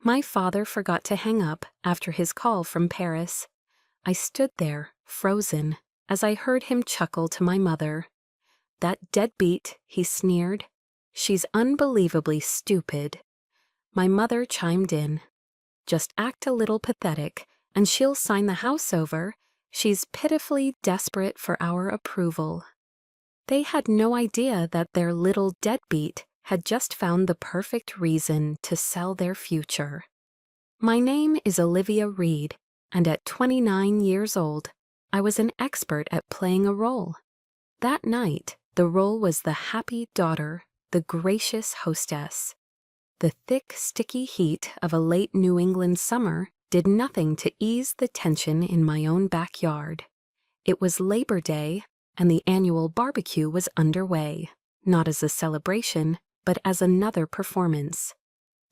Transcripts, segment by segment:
My father forgot to hang up after his call from Paris. I stood there, frozen, as I heard him chuckle to my mother. "That deadbeat," he sneered. "She's unbelievably stupid." My mother chimed in. "Just act a little pathetic, and she'll sign the house over. She's pitifully desperate for our approval." They had no idea that their little deadbeat had just found the perfect reason to sell their future. My name is Olivia Reed, and at 29 years old, I was an expert at playing a role. That night, the role was the happy daughter, the gracious hostess. The thick, sticky heat of a late New England summer did nothing to ease the tension in my own backyard. It was Labor Day, and the annual barbecue was underway, not as a celebration, but as another performance.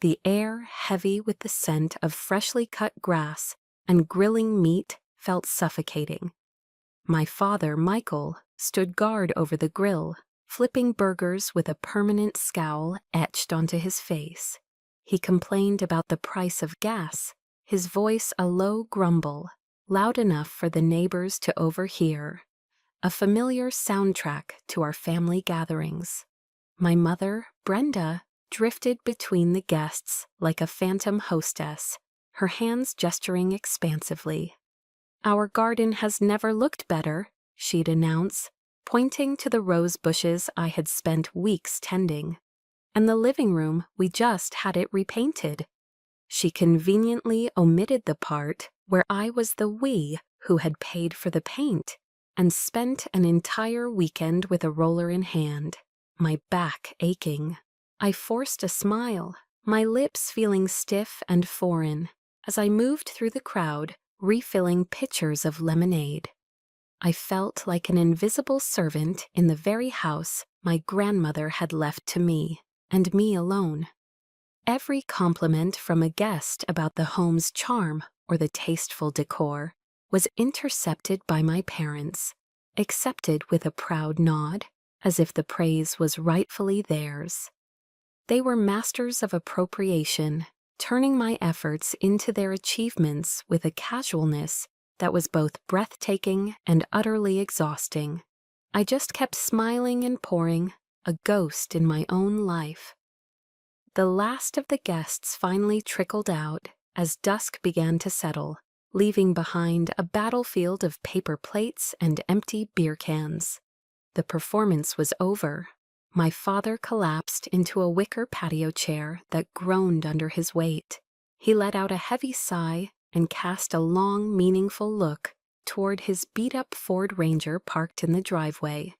The air, heavy with the scent of freshly cut grass and grilling meat, felt suffocating. My father, Michael, stood guard over the grill, flipping burgers with a permanent scowl etched onto his face. He complained about the price of gas, his voice a low grumble, loud enough for the neighbors to overhear. A familiar soundtrack to our family gatherings. My mother, Brenda, drifted between the guests like a phantom hostess, her hands gesturing expansively. "Our garden has never looked better," she'd announce, pointing to the rose bushes I had spent weeks tending. "And the living room, we just had it repainted." She conveniently omitted the part where I was the we who had paid for the paint, and spent an entire weekend with a roller in hand, my back aching. I forced a smile, my lips feeling stiff and foreign, as I moved through the crowd, refilling pitchers of lemonade. I felt like an invisible servant in the very house my grandmother had left to me, and me alone. Every compliment from a guest about the home's charm or the tasteful decor was intercepted by my parents, accepted with a proud nod, as if the praise was rightfully theirs. They were masters of appropriation, turning my efforts into their achievements with a casualness that was both breathtaking and utterly exhausting. I just kept smiling and pouring, a ghost in my own life. The last of the guests finally trickled out as dusk began to settle, leaving behind a battlefield of paper plates and empty beer cans. The performance was over. My father collapsed into a wicker patio chair that groaned under his weight. He let out a heavy sigh and cast a long, meaningful look toward his beat-up Ford Ranger parked in the driveway,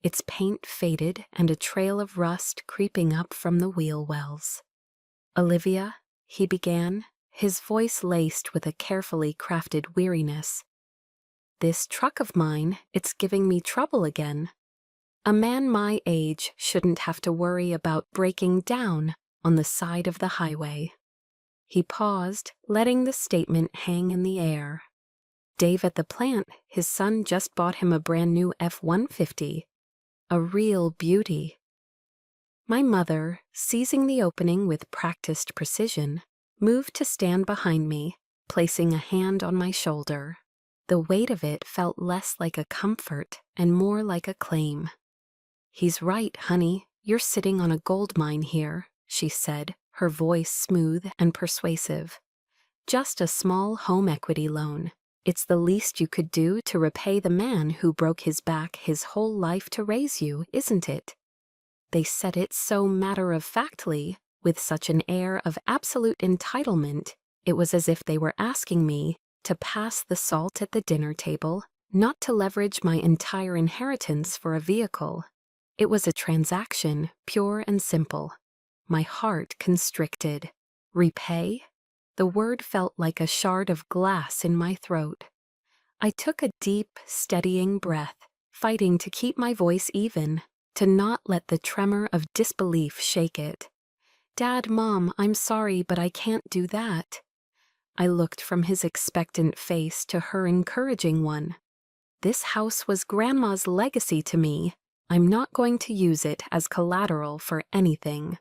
its paint faded and a trail of rust creeping up from the wheel wells. "Olivia," he began, his voice laced with a carefully crafted weariness. "This truck of mine, it's giving me trouble again. A man my age shouldn't have to worry about breaking down on the side of the highway." He paused, letting the statement hang in the air. "Dave at the plant, his son just bought him a brand new F-150. A real beauty." My mother, seizing the opening with practiced precision, moved to stand behind me, placing a hand on my shoulder. The weight of it felt less like a comfort and more like a claim. "He's right, honey. You're sitting on a gold mine here," she said, her voice smooth and persuasive. "Just a small home equity loan. It's the least you could do to repay the man who broke his back his whole life to raise you, isn't it?" They said it so matter-of-factly, with such an air of absolute entitlement, it was as if they were asking me to pass the salt at the dinner table, not to leverage my entire inheritance for a vehicle. It was a transaction, pure and simple. My heart constricted. Repay? The word felt like a shard of glass in my throat. I took a deep, steadying breath, fighting to keep my voice even, to not let the tremor of disbelief shake it. "Dad, Mom, I'm sorry, but I can't do that." I looked from his expectant face to her encouraging one. "This house was Grandma's legacy to me. I'm not going to use it as collateral for anything."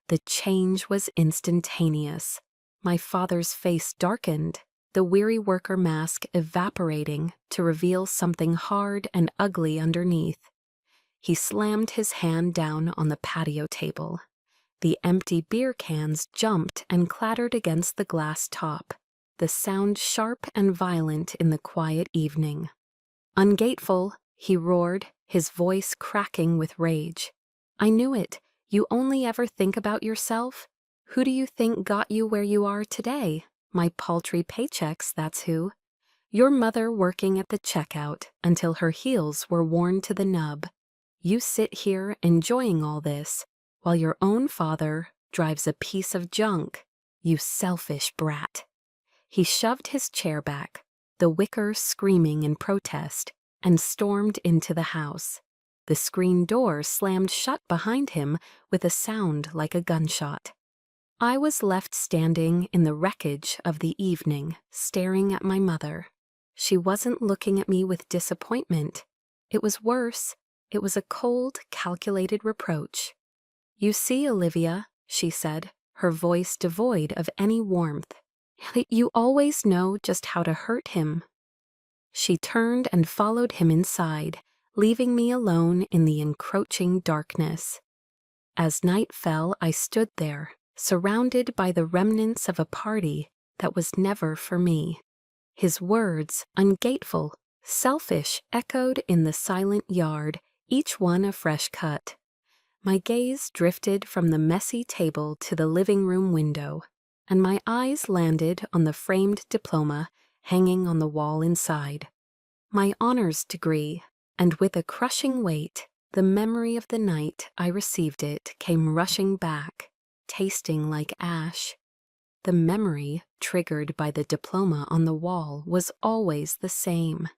The change was instantaneous. My father's face darkened, the weary worker mask evaporating to reveal something hard and ugly underneath. He slammed his hand down on the patio table. The empty beer cans jumped and clattered against the glass top, the sound sharp and violent in the quiet evening. "Ungateful," he roared, his voice cracking with rage. "I knew it. You only ever think about yourself. Who do you think got you where you are today? My paltry paychecks, that's who. Your mother working at the checkout until her heels were worn to the nub. You sit here enjoying all this, while your own father drives a piece of junk. You selfish brat." He shoved his chair back, the wicker screaming in protest, and stormed into the house. The screen door slammed shut behind him with a sound like a gunshot. I was left standing in the wreckage of the evening, staring at my mother. She wasn't looking at me with disappointment. It was worse. It was a cold, calculated reproach. "You see, Olivia," she said, her voice devoid of any warmth, "you always know just how to hurt him." She turned and followed him inside, leaving me alone in the encroaching darkness. As night fell, I stood there, surrounded by the remnants of a party that was never for me. His words, ungrateful, selfish, echoed in the silent yard, each one a fresh cut. My gaze drifted from the messy table to the living room window, and my eyes landed on the framed diploma hanging on the wall inside. My honors degree, and with a crushing weight, the memory of the night I received it came rushing back, tasting like ash. The memory, triggered by the diploma on the wall, was always the same.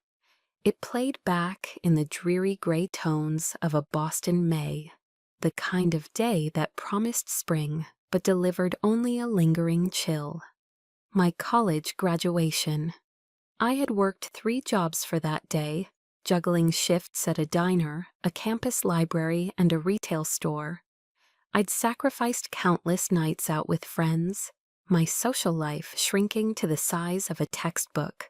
It played back in the dreary gray tones of a Boston May, the kind of day that promised spring but delivered only a lingering chill. My college graduation. I had worked 3 jobs for that day, juggling shifts at a diner, a campus library, and a retail store. I'd sacrificed countless nights out with friends, my social life shrinking to the size of a textbook.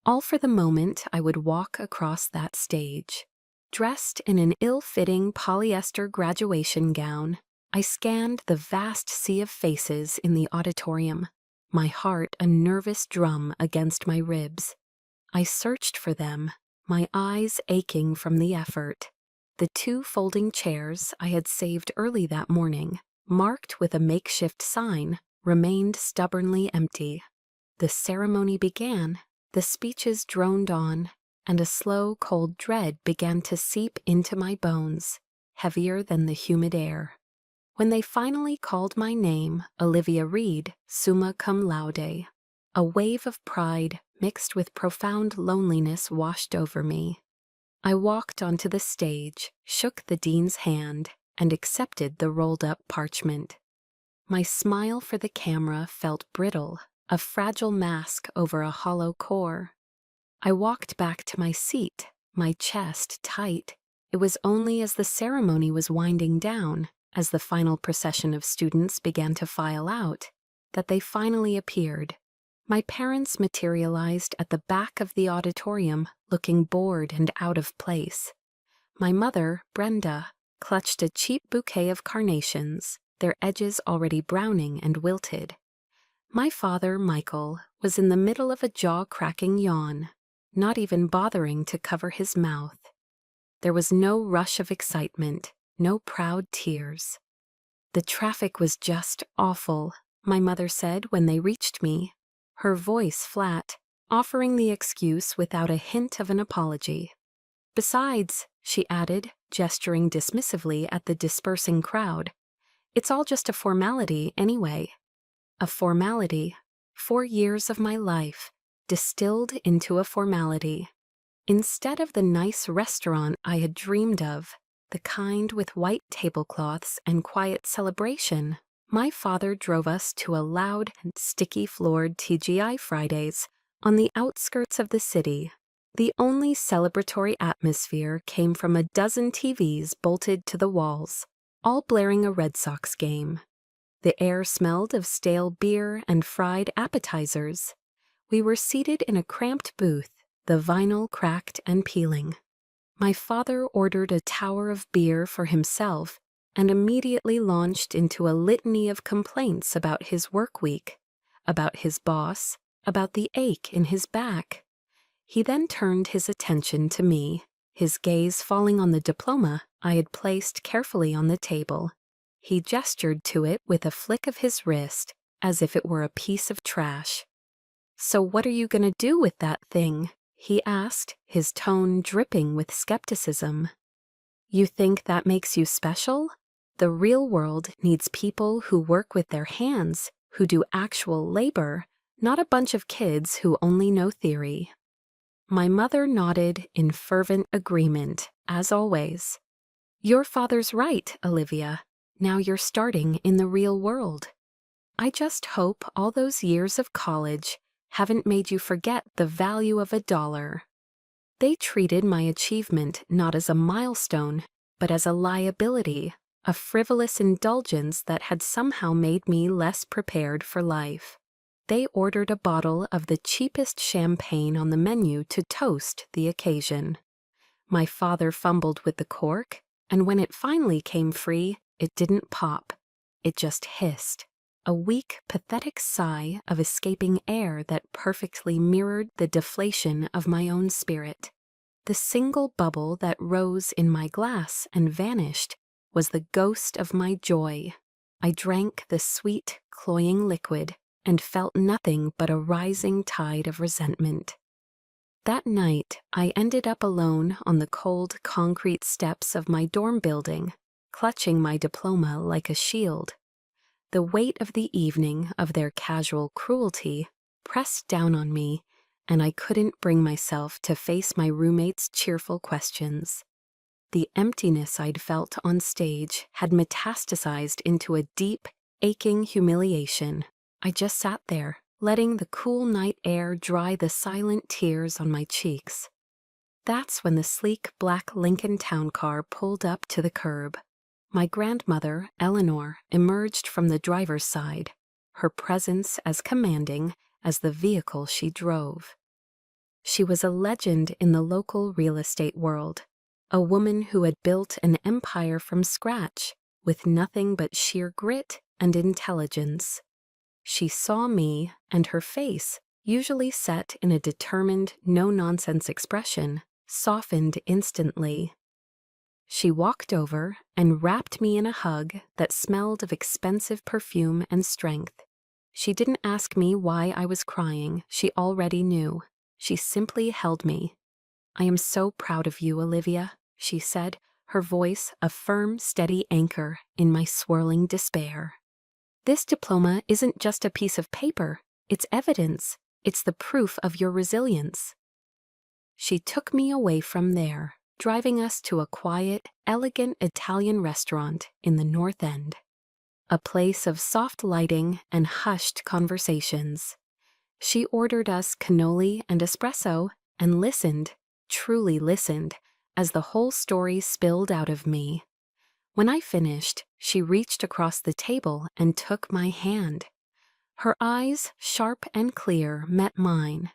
All for the moment I would walk across that stage. Dressed in an ill-fitting polyester graduation gown, I scanned the vast sea of faces in the auditorium, my heart a nervous drum against my ribs. I searched for them, my eyes aching from the effort. The 2 folding chairs I had saved early that morning, marked with a makeshift sign, remained stubbornly empty. The ceremony began, the speeches droned on, and a slow, cold dread began to seep into my bones, heavier than the humid air. When they finally called my name, Olivia Reed, summa cum laude, a wave of pride mixed with profound loneliness washed over me. I walked onto the stage, shook the dean's hand, and accepted the rolled-up parchment. My smile for the camera felt brittle, a fragile mask over a hollow core. I walked back to my seat, my chest tight. It was only as the ceremony was winding down, as the final procession of students began to file out, that they finally appeared. My parents materialized at the back of the auditorium, looking bored and out of place. My mother, Brenda, clutched a cheap bouquet of carnations, their edges already browning and wilted. My father, Michael, was in the middle of a jaw-cracking yawn, not even bothering to cover his mouth. There was no rush of excitement, no proud tears. "The traffic was just awful," my mother said when they reached me, her voice flat, offering the excuse without a hint of an apology. "Besides," she added, gesturing dismissively at the dispersing crowd, "it's all just a formality anyway." A formality. 4 years of my life, distilled into a formality. Instead of the nice restaurant I had dreamed of, the kind with white tablecloths and quiet celebration, my father drove us to a loud and sticky-floored TGI Fridays on the outskirts of the city. The only celebratory atmosphere came from a dozen TVs bolted to the walls, all blaring a Red Sox game. The air smelled of stale beer and fried appetizers. We were seated in a cramped booth, the vinyl cracked and peeling. My father ordered a tower of beer for himself and immediately launched into a litany of complaints about his work week, about his boss, about the ache in his back. He then turned his attention to me, his gaze falling on the diploma I had placed carefully on the table. He gestured to it with a flick of his wrist, as if it were a piece of trash. "So what are you going to do with that thing?" he asked, his tone dripping with skepticism. "You think that makes you special? The real world needs people who work with their hands, who do actual labor, not a bunch of kids who only know theory." My mother nodded in fervent agreement, as always. "Your father's right, Olivia. Now you're starting in the real world. I just hope all those years of college haven't made you forget the value of $1. They treated my achievement not as a milestone, but as a liability, a frivolous indulgence that had somehow made me less prepared for life. They ordered a bottle of the cheapest champagne on the menu to toast the occasion. My father fumbled with the cork, and when it finally came free, it didn't pop. It just hissed, a weak, pathetic sigh of escaping air that perfectly mirrored the deflation of my own spirit. The single bubble that rose in my glass and vanished was the ghost of my joy. I drank the sweet, cloying liquid and felt nothing but a rising tide of resentment. That night, I ended up alone on the cold concrete steps of my dorm building, clutching my diploma like a shield. The weight of the evening of their casual cruelty pressed down on me, and I couldn't bring myself to face my roommate's cheerful questions. The emptiness I'd felt on stage had metastasized into a deep, aching humiliation. I just sat there, letting the cool night air dry the silent tears on my cheeks. That's when the sleek black Lincoln town car pulled up to the curb. My grandmother, Eleanor, emerged from the driver's side, her presence as commanding as the vehicle she drove. She was a legend in the local real estate world, a woman who had built an empire from scratch with nothing but sheer grit and intelligence. She saw me, and her face, usually set in a determined, no-nonsense expression, softened instantly. She walked over and wrapped me in a hug that smelled of expensive perfume and strength. She didn't ask me why I was crying. She already knew. She simply held me. "I am so proud of you, Olivia," she said, her voice a firm, steady anchor in my swirling despair. "This diploma isn't just a piece of paper. It's evidence. It's the proof of your resilience." She took me away from there, driving us to a quiet, elegant Italian restaurant in the North End. A place of soft lighting and hushed conversations. She ordered us cannoli and espresso and listened, truly listened, as the whole story spilled out of me. When I finished, she reached across the table and took my hand. Her eyes, sharp and clear, met mine.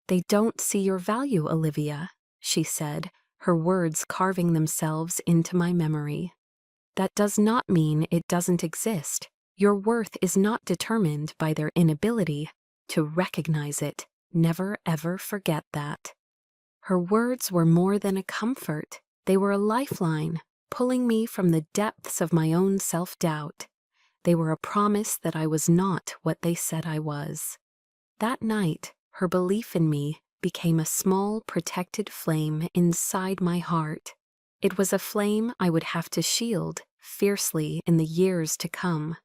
"They don't see your value, Olivia," she said, her words carving themselves into my memory. "That does not mean it doesn't exist. Your worth is not determined by their inability to recognize it. Never ever forget that." Her words were more than a comfort. They were a lifeline, pulling me from the depths of my own self-doubt. They were a promise that I was not what they said I was. That night, her belief in me became a small, protected flame inside my heart. It was a flame I would have to shield fiercely in the years to come.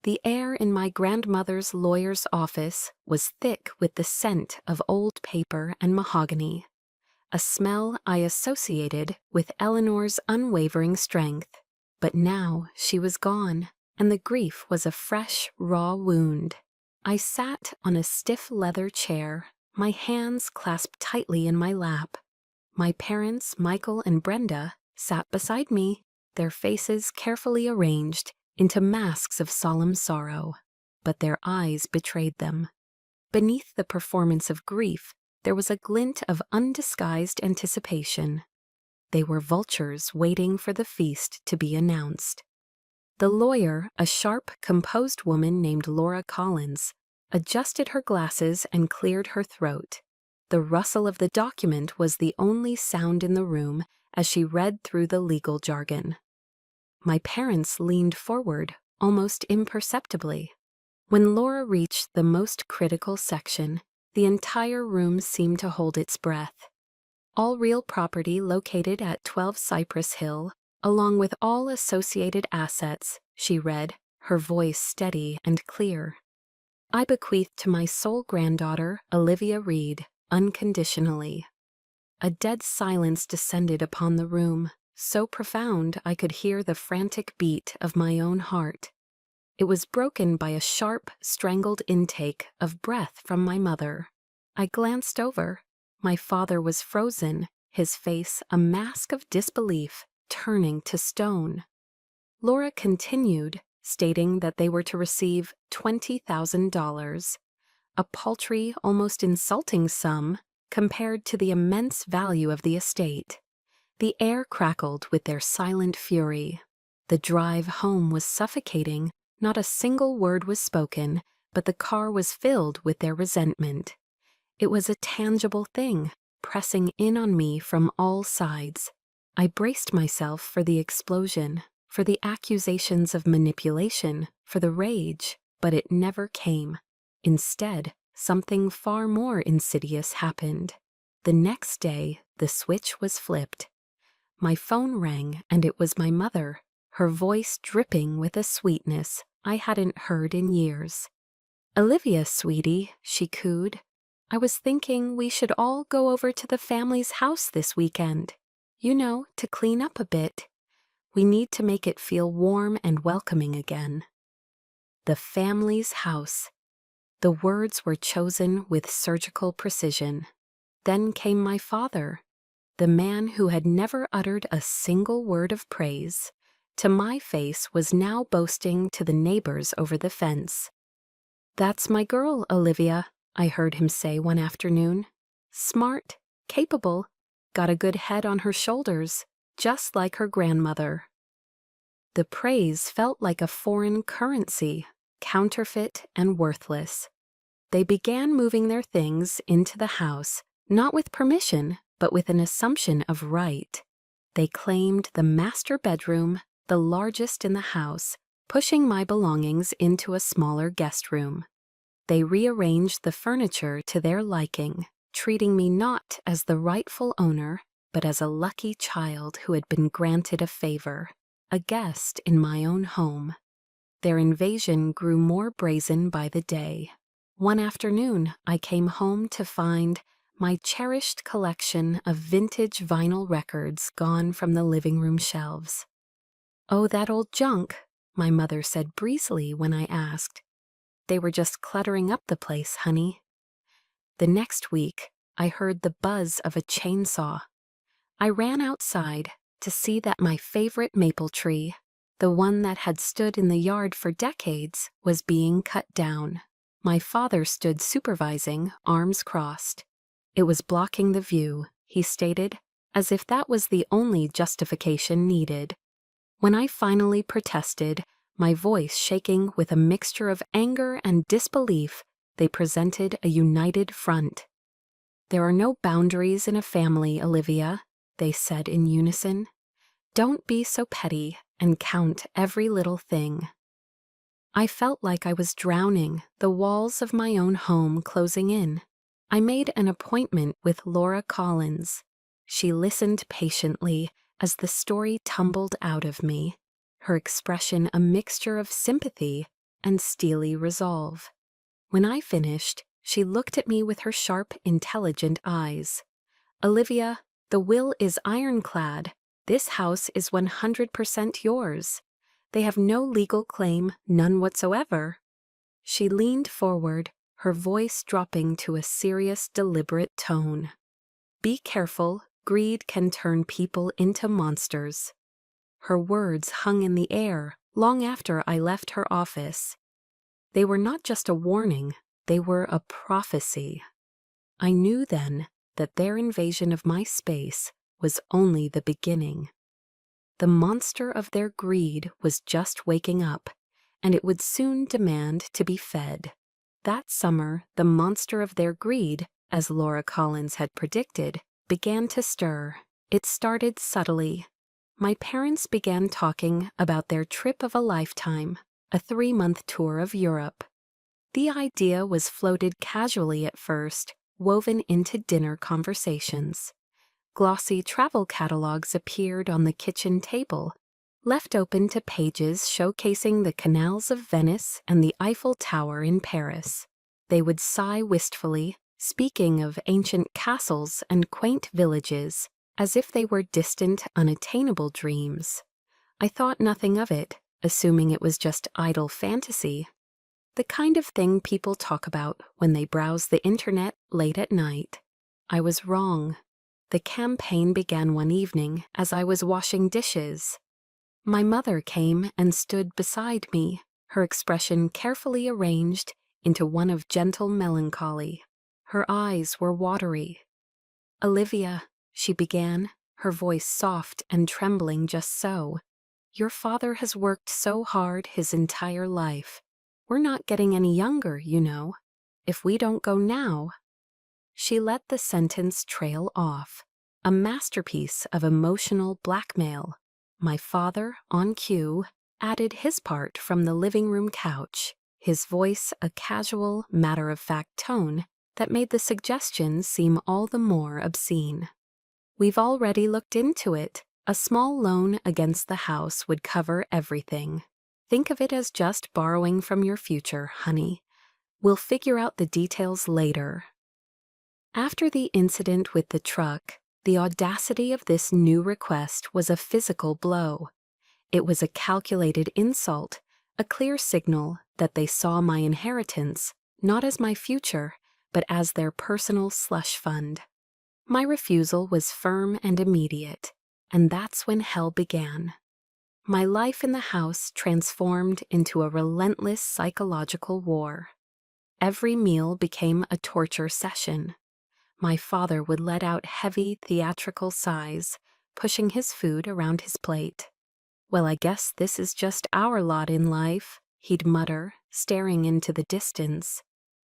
The air in my grandmother's lawyer's office was thick with the scent of old paper and mahogany, a smell I associated with Eleanor's unwavering strength. But now she was gone, and the grief was a fresh, raw wound. I sat on a stiff leather chair, my hands clasped tightly in my lap. My parents, Michael and Brenda, sat beside me, their faces carefully arranged into masks of solemn sorrow, but their eyes betrayed them. Beneath the performance of grief, there was a glint of undisguised anticipation. They were vultures waiting for the feast to be announced. The lawyer, a sharp, composed woman named Laura Collins, adjusted her glasses and cleared her throat. The rustle of the document was the only sound in the room as she read through the legal jargon. My parents leaned forward, almost imperceptibly. When Laura reached the most critical section, the entire room seemed to hold its breath. All real property located at 12 Cypress Hill, along with all associated assets, she read, her voice steady and clear. I bequeath to my sole granddaughter, Olivia Reed, unconditionally. A dead silence descended upon the room, so profound I could hear the frantic beat of my own heart. It was broken by a sharp, strangled intake of breath from my mother. I glanced over. My father was frozen, his face a mask of disbelief, turning to stone. Laura continued, stating that they were to receive $20,000, a paltry, almost insulting sum compared to the immense value of the estate. The air crackled with their silent fury. The drive home was suffocating. Not a single word was spoken, but the car was filled with their resentment. It was a tangible thing, pressing in on me from all sides. I braced myself for the explosion, for the accusations of manipulation, for the rage, but it never came. Instead, something far more insidious happened. The next day, the switch was flipped. My phone rang, and it was my mother, her voice dripping with a sweetness I hadn't heard in years. "Olivia, sweetie," she cooed. "I was thinking we should all go over to the family's house this weekend. You know, to clean up a bit. We need to make it feel warm and welcoming again." The family's house. The words were chosen with surgical precision. Then came my father, the man who had never uttered a single word of praise. To my face was now boasting to the neighbors over the fence. "That's my girl, Olivia," I heard him say one afternoon. "Smart, capable, got a good head on her shoulders, just like her grandmother." The praise felt like a foreign currency, counterfeit and worthless. They began moving their things into the house, not with permission, but with an assumption of right. They claimed the master bedroom, the largest in the house, pushing my belongings into a smaller guest room. They rearranged the furniture to their liking, treating me not as the rightful owner, but as a lucky child who had been granted a favor, a guest in my own home. Their invasion grew more brazen by the day. One afternoon, I came home to find my cherished collection of vintage vinyl records gone from the living room shelves. "Oh, that old junk," my mother said breezily when I asked. "They were just cluttering up the place, honey." The next week, I heard the buzz of a chainsaw. I ran outside to see that my favorite maple tree, the one that had stood in the yard for decades, was being cut down. My father stood supervising, arms crossed. It was blocking the view, he stated, as if that was the only justification needed. When I finally protested, my voice shaking with a mixture of anger and disbelief, they presented a united front. "There are no boundaries in a family, Olivia," they said in unison. "Don't be so petty and count every little thing." I felt like I was drowning, the walls of my own home closing in. I made an appointment with Laura Collins. She listened patiently as the story tumbled out of me, her expression a mixture of sympathy and steely resolve. When I finished, she looked at me with her sharp, intelligent eyes. "Olivia, the will is ironclad. This house is 100% yours. They have no legal claim, none whatsoever." She leaned forward, her voice dropping to a serious, deliberate tone. "Be careful, greed can turn people into monsters." Her words hung in the air, long after I left her office. They were not just a warning, they were a prophecy. I knew then that their invasion of my space was only the beginning. The monster of their greed was just waking up, and it would soon demand to be fed. That summer, the monster of their greed, as Laura Collins had predicted, began to stir. It started subtly. My parents began talking about their trip of a lifetime, a 3-month tour of Europe. The idea was floated casually at first, woven into dinner conversations. Glossy travel catalogs appeared on the kitchen table, left open to pages showcasing the canals of Venice and the Eiffel Tower in Paris. They would sigh wistfully, speaking of ancient castles and quaint villages, as if they were distant, unattainable dreams. I thought nothing of it, assuming it was just idle fantasy. The kind of thing people talk about when they browse the internet late at night. I was wrong. The campaign began one evening as I was washing dishes. My mother came and stood beside me, her expression carefully arranged into one of gentle melancholy. Her eyes were watery. "Olivia," she began, her voice soft and trembling just so, "your father has worked so hard his entire life. We're not getting any younger, you know. If we don't go now—" She let the sentence trail off, a masterpiece of emotional blackmail. My father, on cue, added his part from the living room couch, his voice a casual, matter-of-fact tone that made the suggestion seem all the more obscene. "We've already looked into it. A small loan against the house would cover everything. Think of it as just borrowing from your future, honey. We'll figure out the details later." After the incident with the truck, the audacity of this new request was a physical blow. It was a calculated insult, a clear signal that they saw my inheritance not as my future, but as their personal slush fund. My refusal was firm and immediate, and that's when hell began. My life in the house transformed into a relentless psychological war. Every meal became a torture session. My father would let out heavy theatrical sighs, pushing his food around his plate. "Well, I guess this is just our lot in life," he'd mutter, staring into the distance.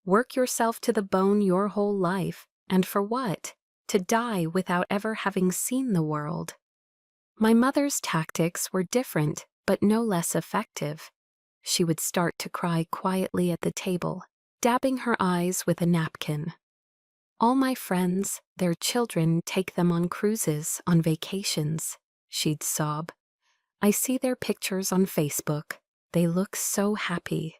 "Work yourself to the bone your whole life, and for what? To die without ever having seen the world." My mother's tactics were different, but no less effective. She would start to cry quietly at the table, dabbing her eyes with a napkin. "All my friends, their children take them on cruises, on vacations," she'd sob. "I see their pictures on Facebook. They look so happy.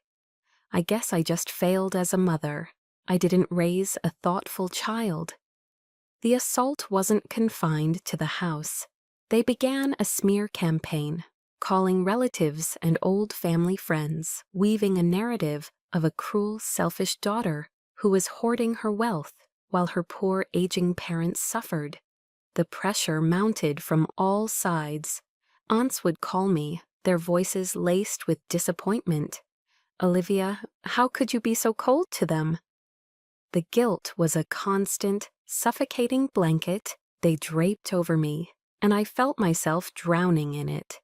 I guess I just failed as a mother. I didn't raise a thoughtful child." The assault wasn't confined to the house. They began a smear campaign, calling relatives and old family friends, weaving a narrative of a cruel, selfish daughter who was hoarding her wealth while her poor aging parents suffered. The pressure mounted from all sides. Aunts would call me, their voices laced with disappointment. "Olivia, how could you be so cold to them?" The guilt was a constant, suffocating blanket they draped over me, and I felt myself drowning in it.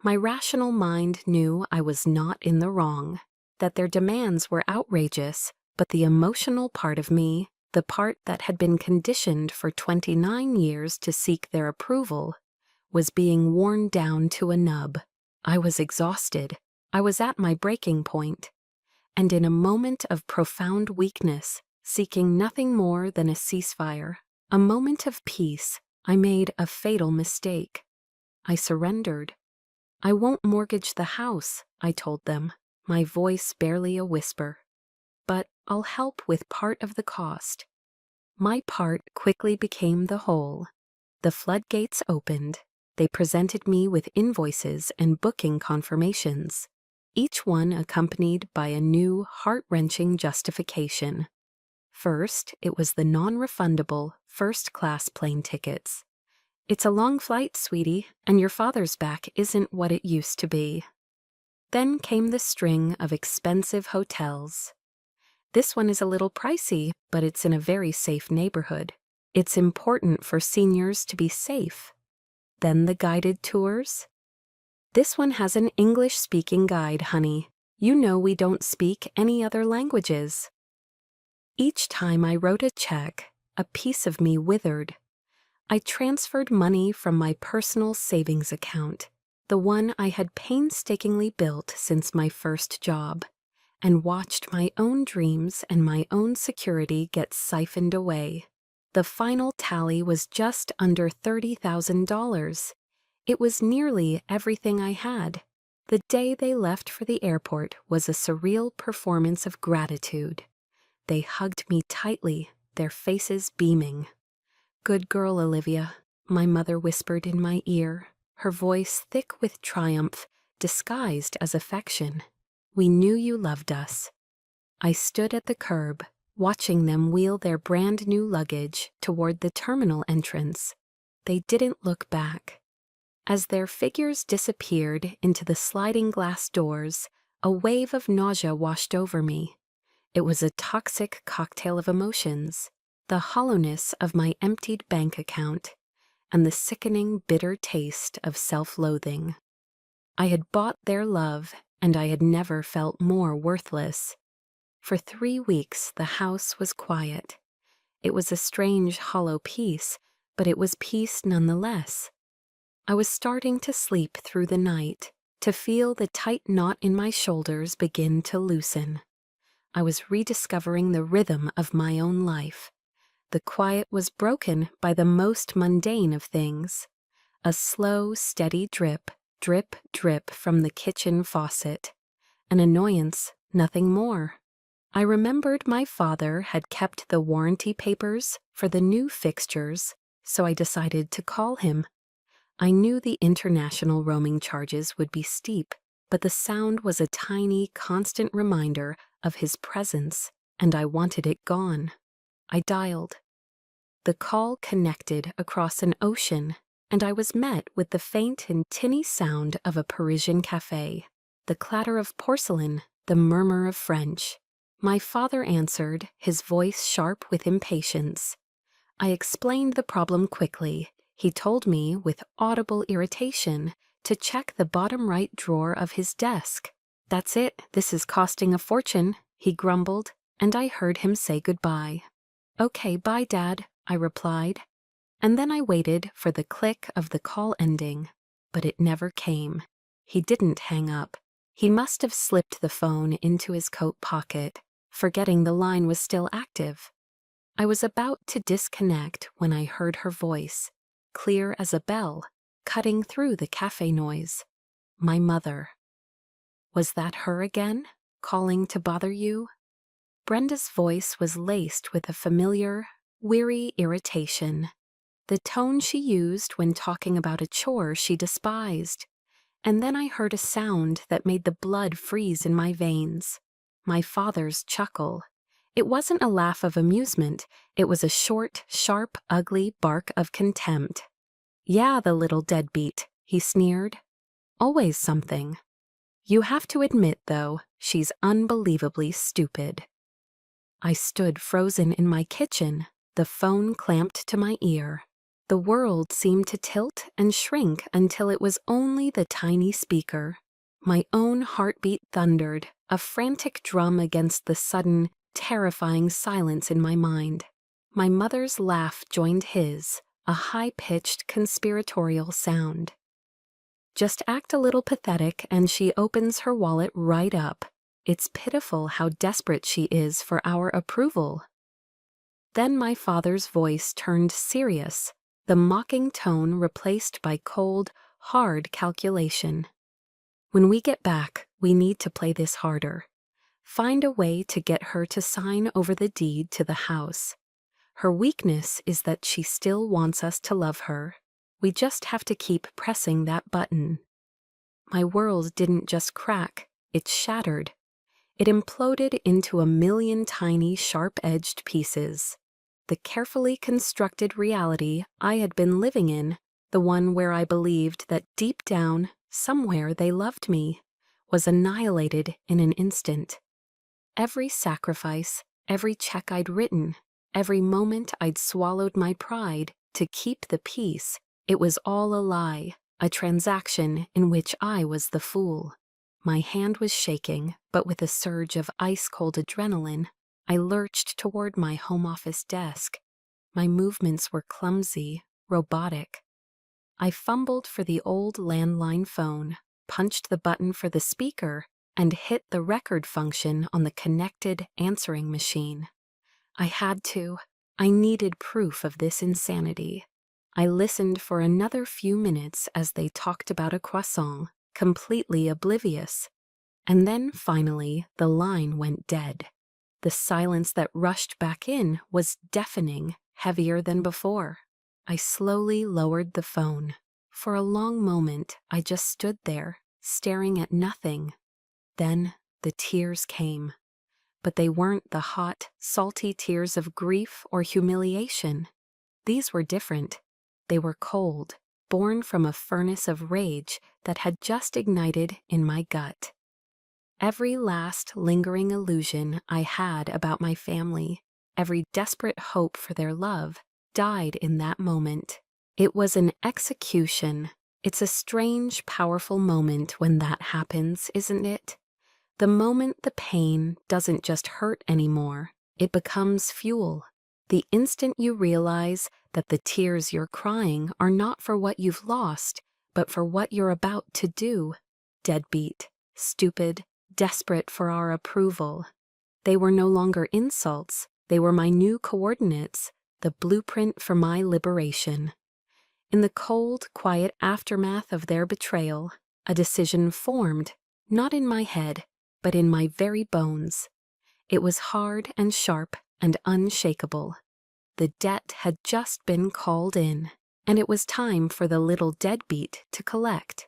My rational mind knew I was not in the wrong, that their demands were outrageous, but the emotional part of me, the part that had been conditioned for 29 years to seek their approval, was being worn down to a nub. I was exhausted. I was at my breaking point. And in a moment of profound weakness, seeking nothing more than a ceasefire, a moment of peace, I made a fatal mistake. I surrendered. "I won't mortgage the house," I told them, my voice barely a whisper. "But I'll help with part of the cost." My part quickly became the whole. The floodgates opened. They presented me with invoices and booking confirmations, each one accompanied by a new, heart-wrenching justification. First, it was the non-refundable first-class plane tickets. "It's a long flight, sweetie, and your father's back isn't what it used to be." Then came the string of expensive hotels. This one is a little pricey, but it's in a very safe neighborhood. It's important for seniors to be safe. Then the guided tours. This one has an English-speaking guide, honey. You know we don't speak any other languages. Each time I wrote a check, a piece of me withered. I transferred money from my personal savings account, the one I had painstakingly built since my first job, and watched my own dreams and my own security get siphoned away. The final tally was just under $30,000. It was nearly everything I had. The day they left for the airport was a surreal performance of gratitude. They hugged me tightly, their faces beaming. "Good girl, Olivia," my mother whispered in my ear, her voice thick with triumph, disguised as affection. "We knew you loved us." I stood at the curb, watching them wheel their brand-new luggage toward the terminal entrance. They didn't look back. As their figures disappeared into the sliding glass doors, a wave of nausea washed over me. It was a toxic cocktail of emotions, the hollowness of my emptied bank account, and the sickening, bitter taste of self-loathing. I had bought their love, and I had never felt more worthless. For 3 weeks, the house was quiet. It was a strange, hollow peace, but it was peace nonetheless. I was starting to sleep through the night, to feel the tight knot in my shoulders begin to loosen. I was rediscovering the rhythm of my own life. The quiet was broken by the most mundane of things. A slow, steady drip, drip, drip from the kitchen faucet. An annoyance, nothing more. I remembered my father had kept the warranty papers for the new fixtures, so I decided to call him. I knew the international roaming charges would be steep, but the sound was a tiny, constant reminder of his presence, and I wanted it gone. I dialed. The call connected across an ocean, and I was met with the faint and tinny sound of a Parisian café, the clatter of porcelain, the murmur of French. My father answered, his voice sharp with impatience. I explained the problem quickly. He told me, with audible irritation, to check the bottom right drawer of his desk. "That's it, this is costing a fortune," he grumbled, and I heard him say goodbye. "Okay, bye, Dad," I replied. And then I waited for the click of the call ending, but it never came. He didn't hang up. He must have slipped the phone into his coat pocket, forgetting the line was still active. I was about to disconnect when I heard her voice, clear as a bell, cutting through the cafe noise. My mother. "Was that her again, calling to bother you?" Brenda's voice was laced with a familiar, weary irritation, the tone she used when talking about a chore she despised. And then I heard a sound that made the blood freeze in my veins. My father's chuckle. It wasn't a laugh of amusement, it was a short, sharp, ugly bark of contempt. "Yeah, the little deadbeat," he sneered. "Always something. You have to admit, though, she's unbelievably stupid." I stood frozen in my kitchen, the phone clamped to my ear. The world seemed to tilt and shrink until it was only the tiny speaker. My own heartbeat thundered, a frantic drum against the sudden, terrifying silence in my mind. My mother's laugh joined his, a high-pitched conspiratorial sound. Just act a little pathetic and she opens her wallet right up. It's pitiful how desperate she is for our approval. Then my father's voice turned serious, the mocking tone replaced by cold, hard calculation. "When we get back, we need to play this harder. Find a way to get her to sign over the deed to the house. Her weakness is that she still wants us to love her. We just have to keep pressing that button." My world didn't just crack, it shattered. It imploded into a million tiny, sharp-edged pieces. The carefully constructed reality I had been living in, the one where I believed that deep down, somewhere they loved me, was annihilated in an instant. Every sacrifice, every check I'd written, every moment I'd swallowed my pride to keep the peace, it was all a lie, a transaction in which I was the fool. My hand was shaking, but with a surge of ice-cold adrenaline, I lurched toward my home office desk. My movements were clumsy, robotic. I fumbled for the old landline phone, punched the button for the speaker, and hit the record function on the connected answering machine. I had to. I needed proof of this insanity. I listened for another few minutes as they talked about a croissant, completely oblivious. And then, finally, the line went dead. The silence that rushed back in was deafening, heavier than before. I slowly lowered the phone. For a long moment, I just stood there, staring at nothing. Then the tears came. But they weren't the hot, salty tears of grief or humiliation. These were different. They were cold, born from a furnace of rage that had just ignited in my gut. Every last lingering illusion I had about my family, every desperate hope for their love, died in that moment. It was an execution. It's a strange, powerful moment when that happens, isn't it? The moment the pain doesn't just hurt anymore, it becomes fuel. The instant you realize that the tears you're crying are not for what you've lost, but for what you're about to do. Deadbeat, stupid, desperate for our approval. They were no longer insults, they were my new coordinates, the blueprint for my liberation. In the cold, quiet aftermath of their betrayal, a decision formed, not in my head, but in my very bones. It was hard and sharp and unshakable. The debt had just been called in, and it was time for the little deadbeat to collect.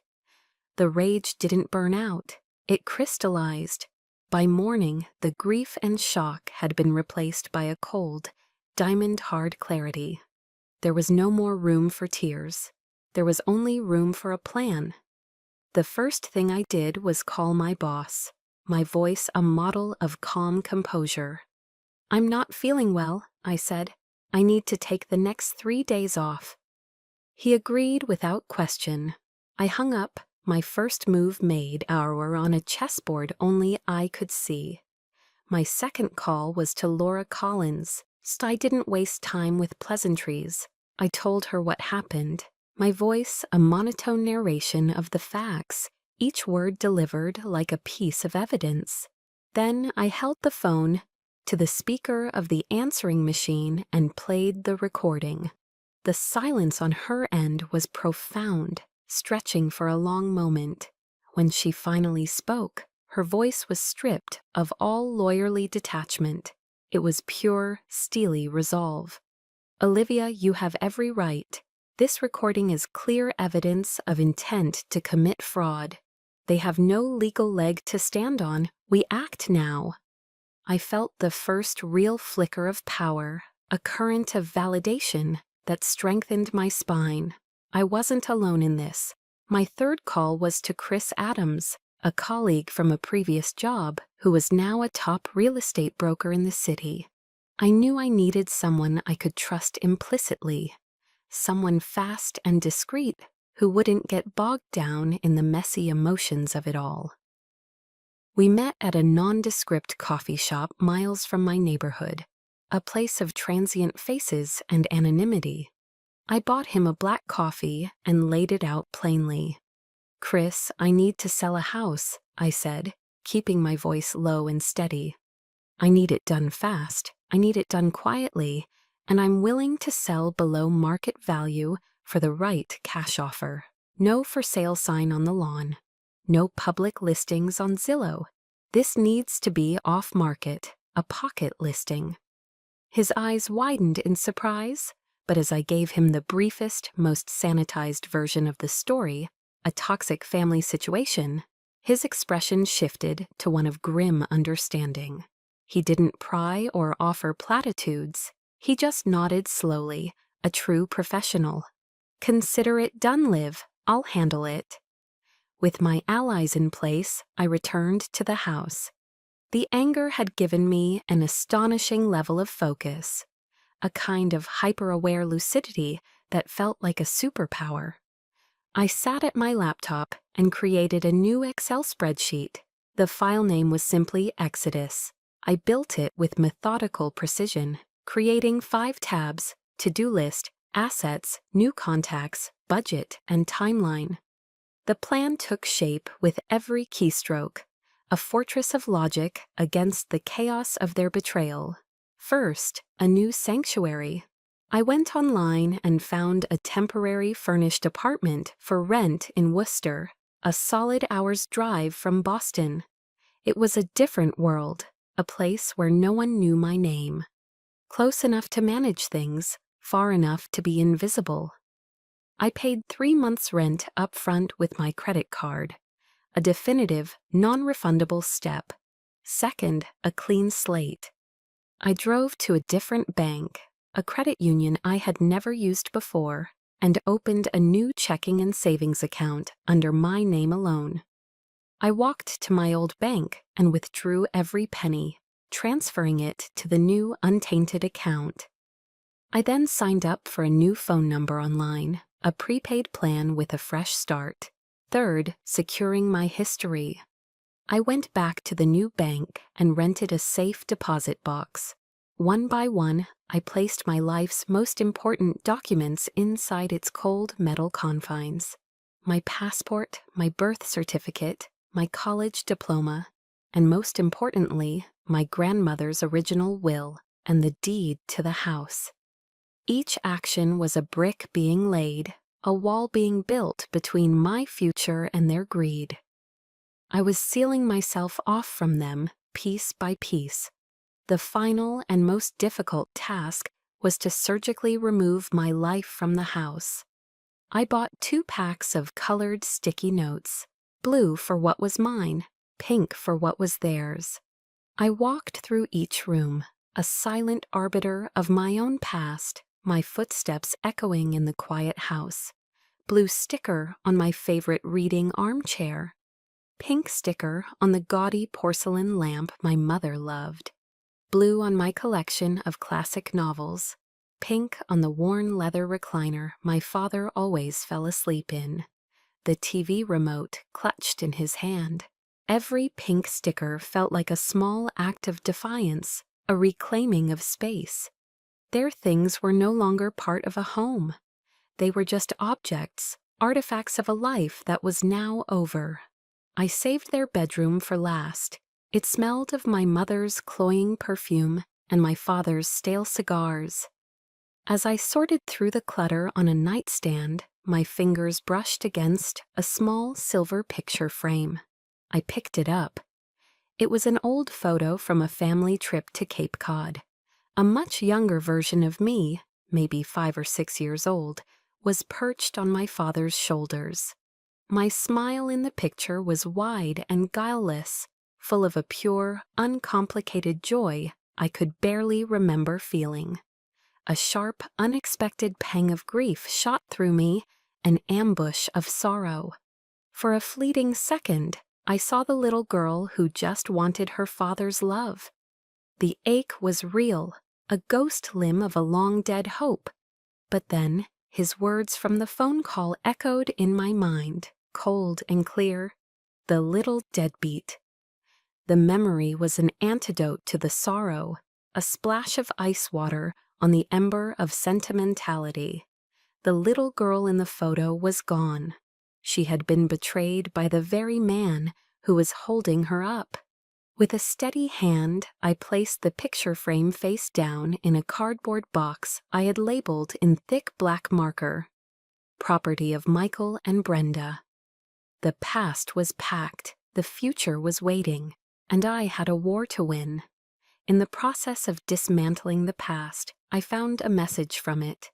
The rage didn't burn out, it crystallized. By morning, the grief and shock had been replaced by a cold, diamond-hard clarity. There was no more room for tears. There was only room for a plan. The first thing I did was call my boss, my voice a model of calm composure. "I'm not feeling well," I said. "I need to take the next 3 days off." He agreed without question. I hung up, my first move made hour on a chessboard only I could see. My second call was to Laura Collins. I didn't waste time with pleasantries. I told her what happened, my voice a monotone narration of the facts, each word delivered like a piece of evidence. Then I held the phone to the speaker of the answering machine and played the recording. The silence on her end was profound, stretching for a long moment. When she finally spoke, her voice was stripped of all lawyerly detachment. It was pure, steely resolve. "Olivia, you have every right. This recording is clear evidence of intent to commit fraud. They have no legal leg to stand on. We act now." I felt the first real flicker of power, a current of validation that strengthened my spine. I wasn't alone in this. My third call was to Chris Adams, a colleague from a previous job who was now a top real estate broker in the city. I knew I needed someone I could trust implicitly, someone fast and discreet who wouldn't get bogged down in the messy emotions of it all. We met at a nondescript coffee shop miles from my neighborhood, a place of transient faces and anonymity. I bought him a black coffee and laid it out plainly. "Chris, I need to sell a house," I said, keeping my voice low and steady. "I need it done fast, I need it done quietly, and I'm willing to sell below market value for the right cash offer. No for sale sign on the lawn. No public listings on Zillow. This needs to be off-market, a pocket listing." His eyes widened in surprise, but as I gave him the briefest, most sanitized version of the story, a toxic family situation, his expression shifted to one of grim understanding. He didn't pry or offer platitudes. He just nodded slowly, a true professional. "Consider it done, Liv. I'll handle it." With my allies in place, I returned to the house. The anger had given me an astonishing level of focus, a kind of hyper-aware lucidity that felt like a superpower. I sat at my laptop and created a new Excel spreadsheet. The file name was simply Exodus. I built it with methodical precision, creating 5 tabs: to-do list, assets, new contacts, budget, and timeline. The plan took shape with every keystroke, a fortress of logic against the chaos of their betrayal. First, a new sanctuary. I went online and found a temporary furnished apartment for rent in Worcester, a solid hour's drive from Boston. It was a different world, a place where no one knew my name. Close enough to manage things, far enough to be invisible. I paid 3 months' rent up front with my credit card, a definitive, non-refundable step. Second, a clean slate. I drove to a different bank, a credit union I had never used before, and opened a new checking and savings account under my name alone. I walked to my old bank and withdrew every penny, transferring it to the new untainted account. I then signed up for a new phone number online, a prepaid plan with a fresh start. Third, securing my history. I went back to the new bank and rented a safe deposit box. One by one, I placed my life's most important documents inside its cold metal confines. My passport, my birth certificate, my college diploma, and most importantly, my grandmother's original will and the deed to the house. Each action was a brick being laid, a wall being built between my future and their greed. I was sealing myself off from them, piece by piece. The final and most difficult task was to surgically remove my life from the house. I bought 2 packs of colored sticky notes, blue for what was mine, pink for what was theirs. I walked through each room, a silent arbiter of my own past, my footsteps echoing in the quiet house. Blue sticker on my favorite reading armchair. Pink sticker on the gaudy porcelain lamp my mother loved. Blue on my collection of classic novels. Pink on the worn leather recliner my father always fell asleep in. The TV remote clutched in his hand. Every pink sticker felt like a small act of defiance, a reclaiming of space. Their things were no longer part of a home. They were just objects, artifacts of a life that was now over. I saved their bedroom for last. It smelled of my mother's cloying perfume and my father's stale cigars. As I sorted through the clutter on a nightstand, my fingers brushed against a small silver picture frame. I picked it up. It was an old photo from a family trip to Cape Cod. A much younger version of me, maybe 5 or 6 years old, was perched on my father's shoulders. My smile in the picture was wide and guileless, full of a pure, uncomplicated joy I could barely remember feeling. A sharp, unexpected pang of grief shot through me, an ambush of sorrow. For a fleeting second, I saw the little girl who just wanted her father's love. The ache was real, a ghost limb of a long-dead hope. But then, his words from the phone call echoed in my mind, cold and clear. The little deadbeat. The memory was an antidote to the sorrow, a splash of ice water on the ember of sentimentality. The little girl in the photo was gone. She had been betrayed by the very man who was holding her up. With a steady hand, I placed the picture frame face down in a cardboard box I had labeled in thick black marker. Property of Michael and Brenda. The past was packed, the future was waiting, and I had a war to win. In the process of dismantling the past, I found a message from it.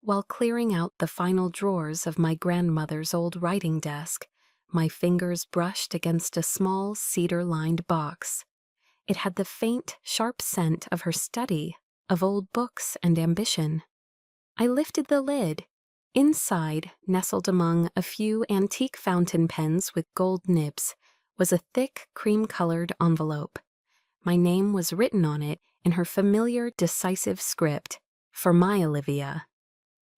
While clearing out the final drawers of my grandmother's old writing desk, my fingers brushed against a small cedar-lined box. It had the faint, sharp scent of her study, of old books and ambition. I lifted the lid. Inside, nestled among a few antique fountain pens with gold nibs, was a thick, cream-colored envelope. My name was written on it in her familiar, decisive script, "For my Olivia."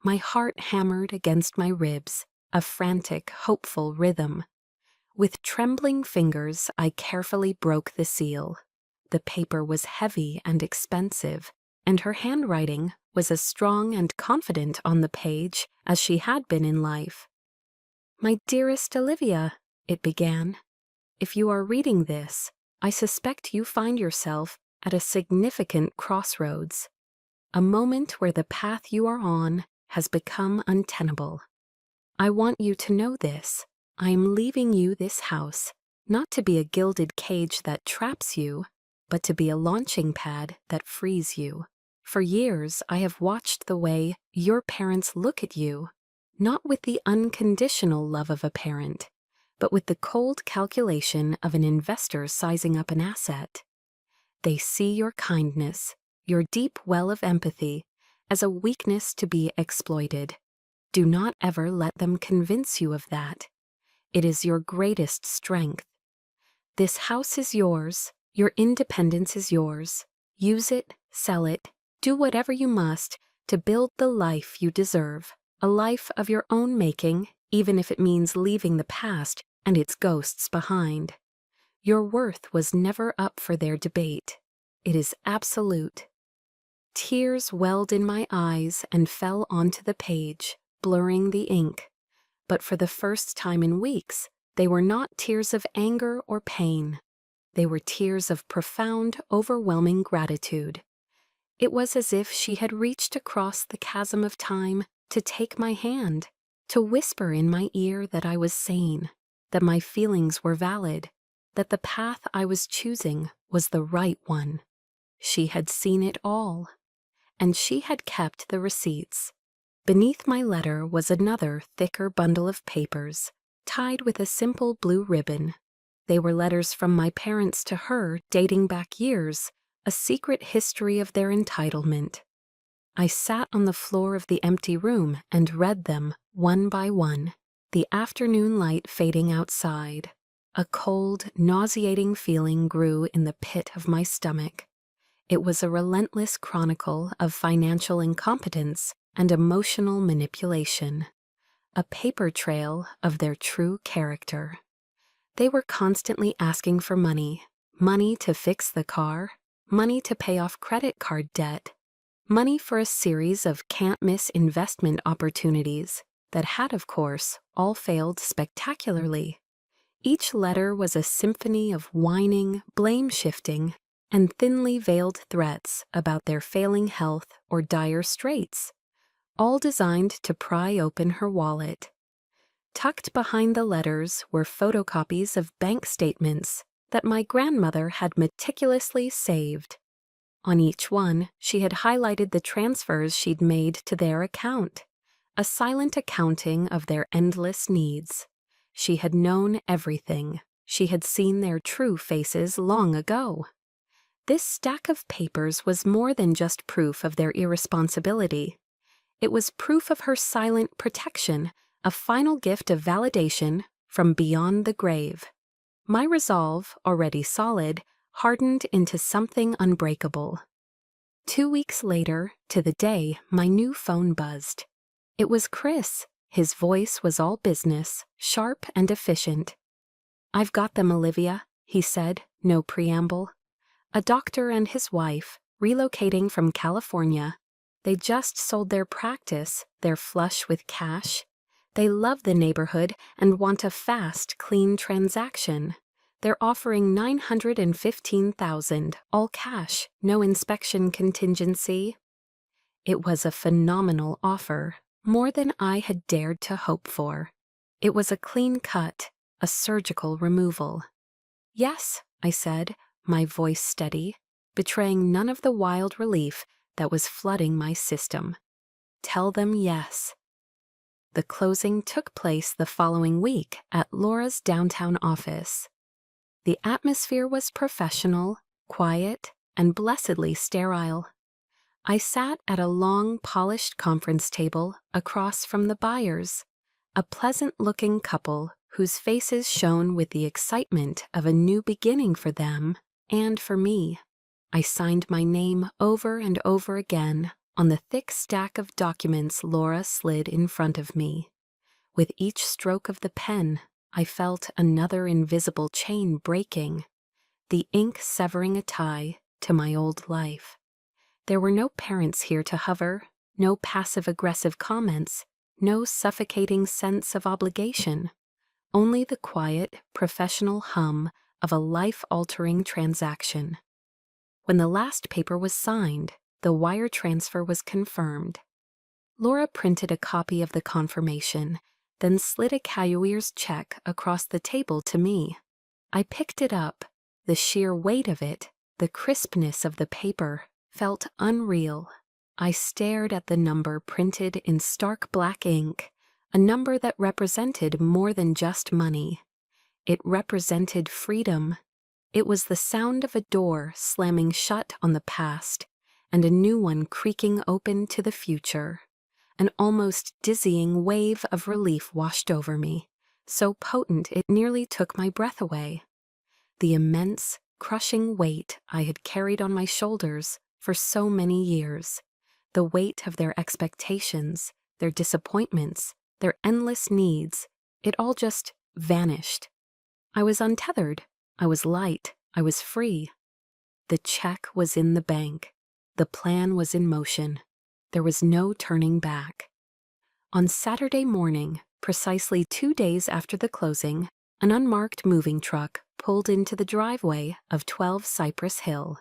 My heart hammered against my ribs, a frantic, hopeful rhythm. With trembling fingers, I carefully broke the seal. The paper was heavy and expensive, and her handwriting was as strong and confident on the page as she had been in life. "My dearest Olivia," it began, "if you are reading this, I suspect you find yourself at a significant crossroads, a moment where the path you are on has become untenable. I want you to know this. I am leaving you this house, not to be a gilded cage that traps you, but to be a launching pad that frees you. For years, I have watched the way your parents look at you, not with the unconditional love of a parent, but with the cold calculation of an investor sizing up an asset. They see your kindness, your deep well of empathy, as a weakness to be exploited. Do not ever let them convince you of that. It is your greatest strength. This house is yours. Your independence is yours. Use it, sell it, do whatever you must to build the life you deserve, a life of your own making, even if it means leaving the past and its ghosts behind. Your worth was never up for their debate. It is absolute." Tears welled in my eyes and fell onto the page, blurring the ink. But for the first time in weeks, they were not tears of anger or pain. They were tears of profound, overwhelming gratitude. It was as if she had reached across the chasm of time to take my hand, to whisper in my ear that I was sane, that my feelings were valid, that the path I was choosing was the right one. She had seen it all, and she had kept the receipts. Beneath my letter was another thicker bundle of papers, tied with a simple blue ribbon. They were letters from my parents to her dating back years, a secret history of their entitlement. I sat on the floor of the empty room and read them one by one, the afternoon light fading outside. A cold, nauseating feeling grew in the pit of my stomach. It was a relentless chronicle of financial incompetence and emotional manipulation, a paper trail of their true character. They were constantly asking for money, money to fix the car, money to pay off credit card debt, money for a series of can't-miss investment opportunities that had, of course, all failed spectacularly. Each letter was a symphony of whining, blame-shifting, and thinly veiled threats about their failing health or dire straits, all designed to pry open her wallet. Tucked behind the letters were photocopies of bank statements that my grandmother had meticulously saved. On each one, she had highlighted the transfers she'd made to their account, a silent accounting of their endless needs. She had known everything. She had seen their true faces long ago. This stack of papers was more than just proof of their irresponsibility. It was proof of her silent protection, a final gift of validation from beyond the grave. My resolve, already solid, hardened into something unbreakable. 2 weeks later, to the day, my new phone buzzed. It was Chris. His voice was all business, sharp and efficient. "I've got them, Olivia," he said, no preamble. "A doctor and his wife, relocating from California. They just sold their practice, they're flush with cash. They love the neighborhood and want a fast, clean transaction. They're offering $915,000, all cash, no inspection contingency." It was a phenomenal offer, more than I had dared to hope for. It was a clean cut, a surgical removal. "Yes," I said, my voice steady, betraying none of the wild relief that was flooding my system. "Tell them yes." The closing took place the following week at Laura's downtown office. The atmosphere was professional, quiet, and blessedly sterile. I sat at a long, polished conference table across from the buyers, a pleasant-looking couple whose faces shone with the excitement of a new beginning for them and for me. I signed my name over and over again on the thick stack of documents Laura slid in front of me. With each stroke of the pen, I felt another invisible chain breaking, the ink severing a tie to my old life. There were no parents here to hover, no passive-aggressive comments, no suffocating sense of obligation, only the quiet, professional hum of a life-altering transaction. When the last paper was signed, the wire transfer was confirmed. Laura printed a copy of the confirmation, then slid a cashier's check across the table to me. I picked it up. The sheer weight of it, the crispness of the paper, felt unreal. I stared at the number printed in stark black ink, a number that represented more than just money. It represented freedom. It was the sound of a door slamming shut on the past and a new one creaking open to the future. An almost dizzying wave of relief washed over me, so potent it nearly took my breath away. The immense, crushing weight I had carried on my shoulders for so many years, the weight of their expectations, their disappointments, their endless needs, it all just vanished. I was untethered, I was light, I was free. The check was in the bank. The plan was in motion. There was no turning back. On Saturday morning, precisely 2 days after the closing, an unmarked moving truck pulled into the driveway of 12 Cypress Hill.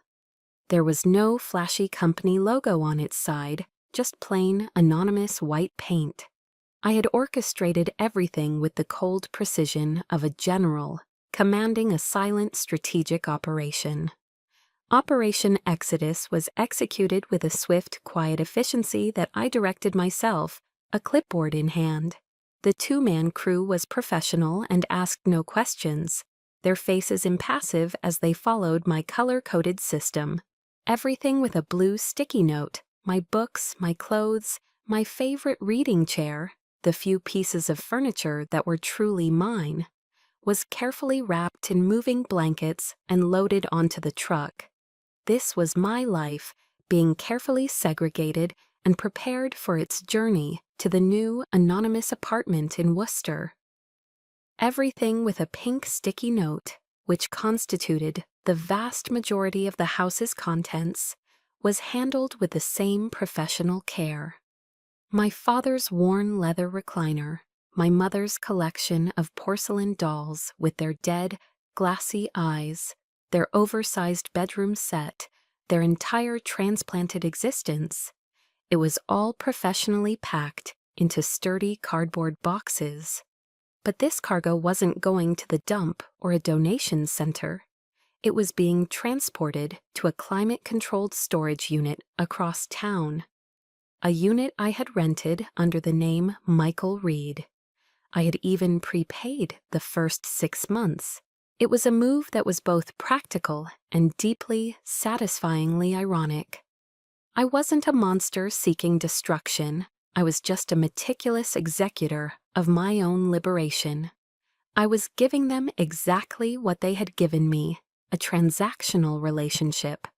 There was no flashy company logo on its side, just plain, anonymous white paint. I had orchestrated everything with the cold precision of a general, commanding a silent strategic operation. Operation Exodus was executed with a swift, quiet efficiency that I directed myself, a clipboard in hand. The two-man crew was professional and asked no questions, their faces impassive as they followed my color-coded system. Everything with a blue sticky note, my books, my clothes, my favorite reading chair, the few pieces of furniture that were truly mine, was carefully wrapped in moving blankets and loaded onto the truck. This was my life, being carefully segregated and prepared for its journey to the new anonymous apartment in Worcester. Everything with a pink sticky note, which constituted the vast majority of the house's contents, was handled with the same professional care. My father's worn leather recliner, my mother's collection of porcelain dolls with their dead, glassy eyes, their oversized bedroom set, their entire transplanted existence, it was all professionally packed into sturdy cardboard boxes. But this cargo wasn't going to the dump or a donation center. It was being transported to a climate-controlled storage unit across town. A unit I had rented under the name Michael Reed. I had even prepaid the first 6 months. It was a move that was both practical and deeply, satisfyingly ironic. I wasn't a monster seeking destruction. I was just a meticulous executor of my own liberation. I was giving them exactly what they had given me, a transactional relationship.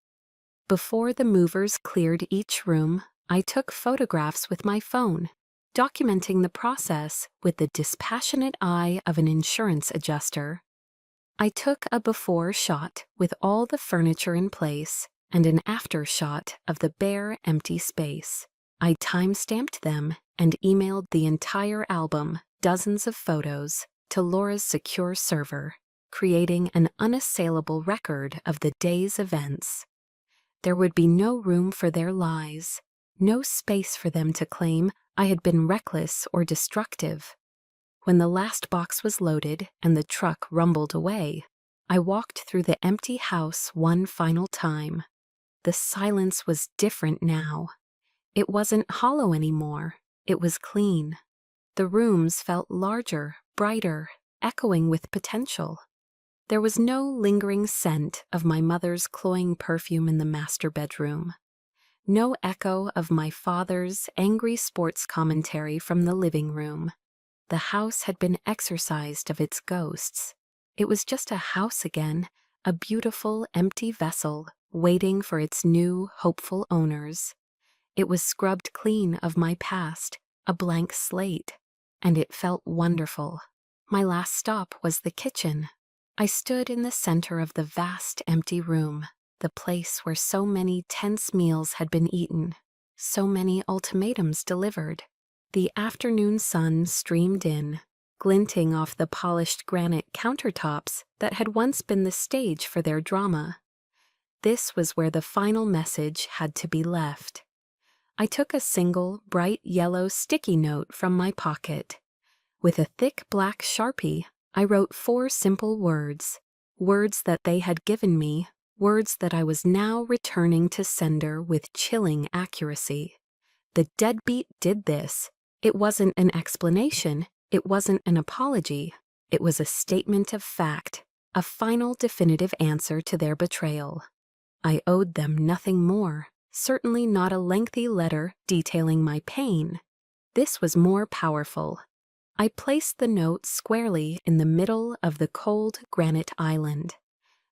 Before the movers cleared each room, I took photographs with my phone, documenting the process with the dispassionate eye of an insurance adjuster. I took a before shot with all the furniture in place and an after shot of the bare, empty space. I time-stamped them and emailed the entire album, dozens of photos, to Laura's secure server, creating an unassailable record of the day's events. There would be no room for their lies, no space for them to claim I had been reckless or destructive. When the last box was loaded and the truck rumbled away, I walked through the empty house one final time. The silence was different now. It wasn't hollow anymore. It was clean. The rooms felt larger, brighter, echoing with potential. There was no lingering scent of my mother's cloying perfume in the master bedroom. No echo of my father's angry sports commentary from the living room. The house had been exorcised of its ghosts. It was just a house again, a beautiful, empty vessel, waiting for its new, hopeful owners. It was scrubbed clean of my past, a blank slate, and it felt wonderful. My last stop was the kitchen. I stood in the center of the vast, empty room, the place where so many tense meals had been eaten, so many ultimatums delivered. The afternoon sun streamed in, glinting off the polished granite countertops that had once been the stage for their drama. This was where the final message had to be left. I took a single, bright yellow sticky note from my pocket. With a thick black Sharpie, I wrote 4 simple words, words that they had given me, words that I was now returning to sender with chilling accuracy. The deadbeat did this. It wasn't an explanation. It wasn't an apology. It was a statement of fact, a final definitive answer to their betrayal. I owed them nothing more, certainly not a lengthy letter detailing my pain. This was more powerful. I placed the note squarely in the middle of the cold granite island.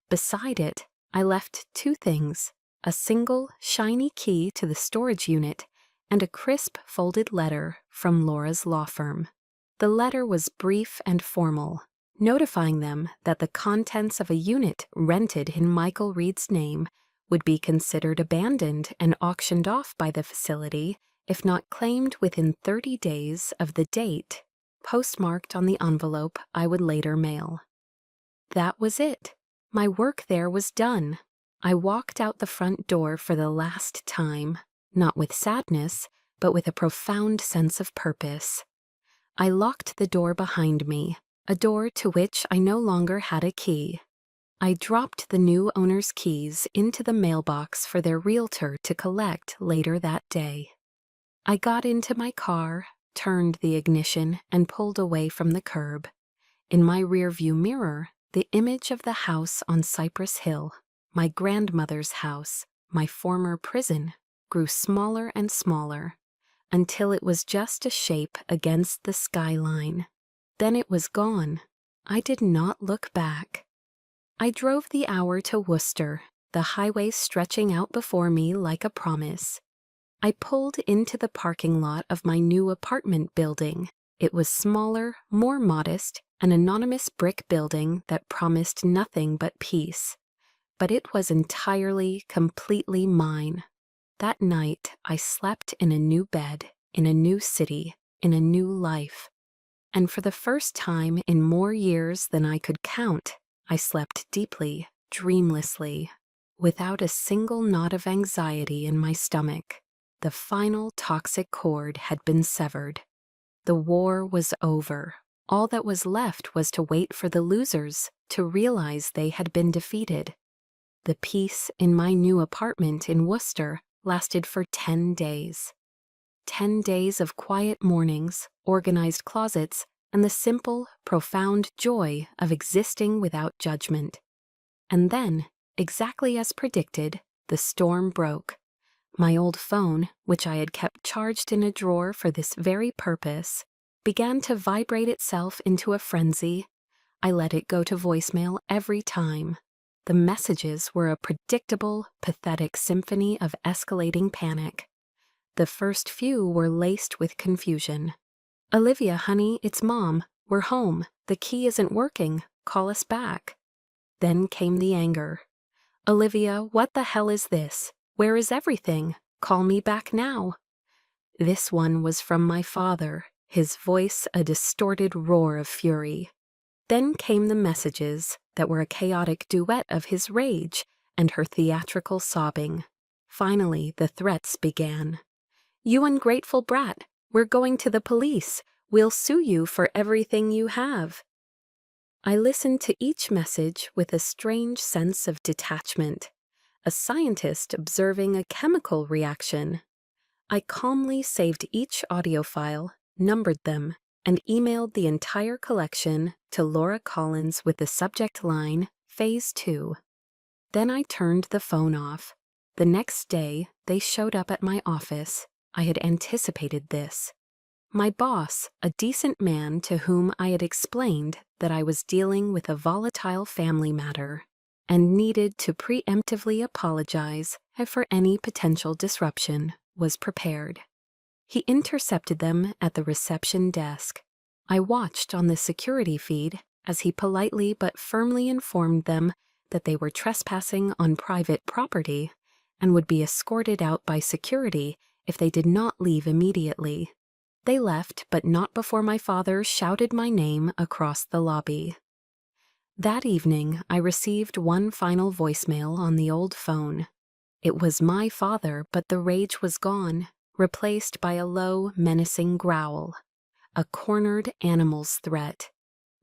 Beside it, I left 2 things, a single, shiny key to the storage unit and a crisp folded letter from Laura's law firm. The letter was brief and formal, notifying them that the contents of a unit rented in Michael Reed's name would be considered abandoned and auctioned off by the facility if not claimed within 30 days of the date, postmarked on the envelope I would later mail. That was it. My work there was done. I walked out the front door for the last time, not with sadness, but with a profound sense of purpose. I locked the door behind me, a door to which I no longer had a key. I dropped the new owner's keys into the mailbox for their realtor to collect later that day. I got into my car, turned the ignition, and pulled away from the curb. In my rearview mirror, the image of the house on Cypress Hill, my grandmother's house, my former prison, grew smaller and smaller, until it was just a shape against the skyline. Then it was gone. I did not look back. I drove the hour to Worcester, the highway stretching out before me like a promise. I pulled into the parking lot of my new apartment building. It was smaller, more modest, an anonymous brick building that promised nothing but peace. But it was entirely, completely mine. That night, I slept in a new bed, in a new city, in a new life. And for the first time in more years than I could count, I slept deeply, dreamlessly, without a single knot of anxiety in my stomach. The final toxic cord had been severed. The war was over. All that was left was to wait for the losers to realize they had been defeated. The peace in my new apartment in Worcester lasted for 10 days. 10 days of quiet mornings, organized closets, and the simple, profound joy of existing without judgment. And then, exactly as predicted, the storm broke. My old phone, which I had kept charged in a drawer for this very purpose, began to vibrate itself into a frenzy. I let it go to voicemail every time. The messages were a predictable, pathetic symphony of escalating panic. The first few were laced with confusion. "Olivia, honey, it's Mom. We're home. The key isn't working. Call us back." Then came the anger. "Olivia, what the hell is this? Where is everything? Call me back now." This one was from my father, his voice a distorted roar of fury. Then came the messages that were a chaotic duet of his rage and her theatrical sobbing. Finally, the threats began. "You ungrateful brat, we're going to the police. We'll sue you for everything you have." I listened to each message with a strange sense of detachment, a scientist observing a chemical reaction. I calmly saved each audio file, numbered them, and emailed the entire collection to Laura Collins with the subject line, Phase 2. Then I turned the phone off. The next day, they showed up at my office. I had anticipated this. My boss, a decent man to whom I had explained that I was dealing with a volatile family matter and needed to preemptively apologize for any potential disruption, was prepared. He intercepted them at the reception desk. I watched on the security feed as he politely but firmly informed them that they were trespassing on private property and would be escorted out by security if they did not leave immediately. They left, but not before my father shouted my name across the lobby. That evening, I received one final voicemail on the old phone. It was my father, but the rage was gone, replaced by a low, menacing growl. A cornered animal's threat.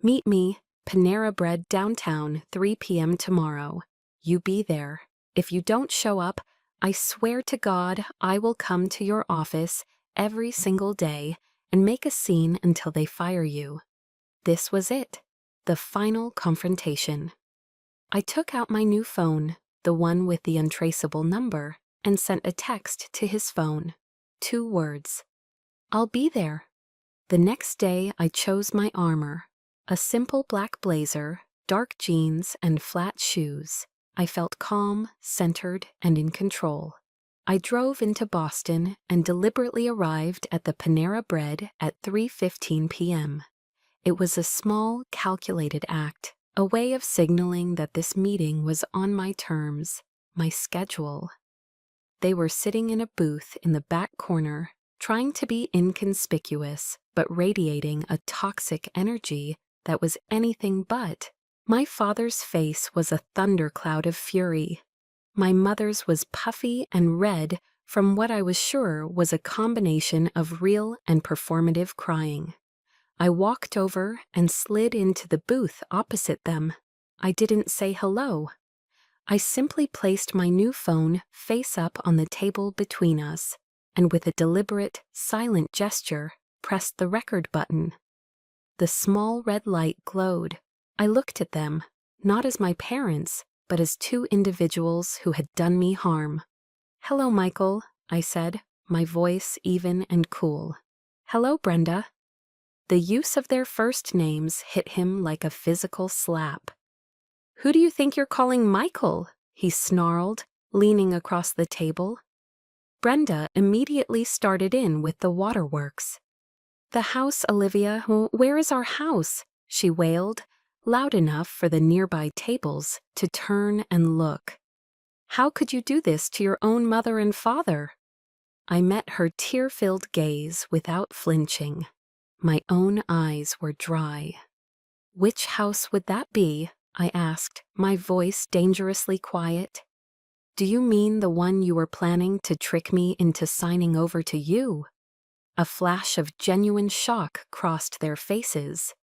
Meet me, Panera Bread downtown, 3 p.m. tomorrow. You be there. If you don't show up, I swear to God I will come to your office every single day and make a scene until they fire you. This was it, the final confrontation. I took out my new phone, the one with the untraceable number, and sent a text to his phone. 2 words. I'll be there. The next day I chose my armor, a simple black blazer, dark jeans, and flat shoes. I felt calm, centered, and in control. I drove into Boston and deliberately arrived at the Panera Bread at 3:15 p.m. It was a small, calculated act, a way of signaling that this meeting was on my terms, my schedule. They were sitting in a booth in the back corner, trying to be inconspicuous, but radiating a toxic energy that was anything but. My father's face was a thundercloud of fury. My mother's was puffy and red from what I was sure was a combination of real and performative crying. I walked over and slid into the booth opposite them. I didn't say hello. I simply placed my new phone face up on the table between us, and with a deliberate, silent gesture, pressed the record button. The small red light glowed. I looked at them, not as my parents, but as 2 individuals who had done me harm. Hello, Michael, I said, my voice even and cool. Hello, Brenda. The use of their first names hit him like a physical slap. Who do you think you're calling Michael? He snarled, leaning across the table. Brenda immediately started in with the waterworks. The house, Olivia, where is our house? She wailed, loud enough for the nearby tables to turn and look. How could you do this to your own mother and father? I met her tear-filled gaze without flinching. My own eyes were dry. Which house would that be? I asked, my voice dangerously quiet. Do you mean the one you were planning to trick me into signing over to you? A flash of genuine shock crossed their faces.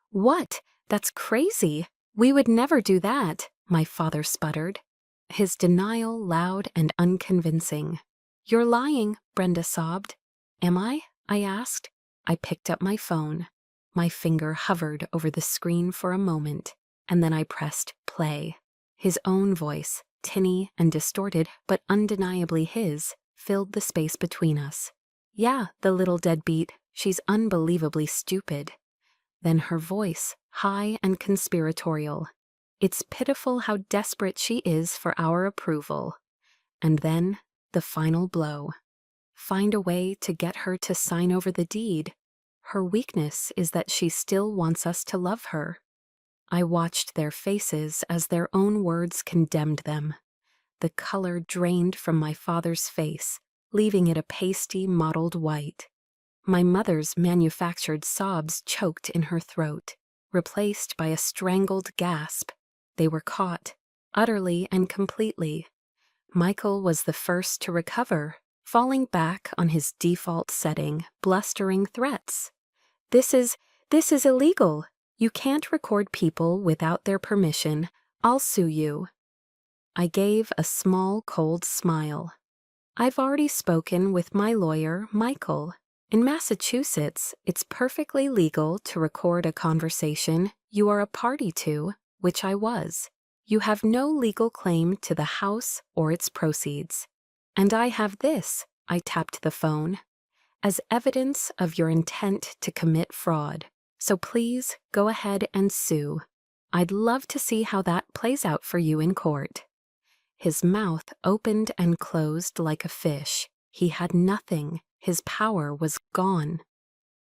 What? That's crazy. We would never do that, my father sputtered, his denial loud and unconvincing. You're lying, Brenda sobbed. Am I? I asked. I picked up my phone. My finger hovered over the screen for a moment, and then I pressed play. His own voice, tinny and distorted, but undeniably his, filled the space between us. Yeah, the little deadbeat. She's unbelievably stupid. Then her voice, high and conspiratorial. It's pitiful how desperate she is for our approval. And then, the final blow. Find a way to get her to sign over the deed. Her weakness is that she still wants us to love her. I watched their faces as their own words condemned them. The color drained from my father's face, leaving it a pasty, mottled white. My mother's manufactured sobs choked in her throat, replaced by a strangled gasp. They were caught, utterly and completely. Michael was the first to recover, falling back on his default setting, blustering threats. This is illegal. You can't record people without their permission. I'll sue you. I gave a small, cold smile. I've already spoken with my lawyer, Michael. In Massachusetts, it's perfectly legal to record a conversation you are a party to, which I was. You have no legal claim to the house or its proceeds. And I have this, I tapped the phone, as evidence of your intent to commit fraud. So please go ahead and sue. I'd love to see how that plays out for you in court. His mouth opened and closed like a fish. He had nothing. His power was gone.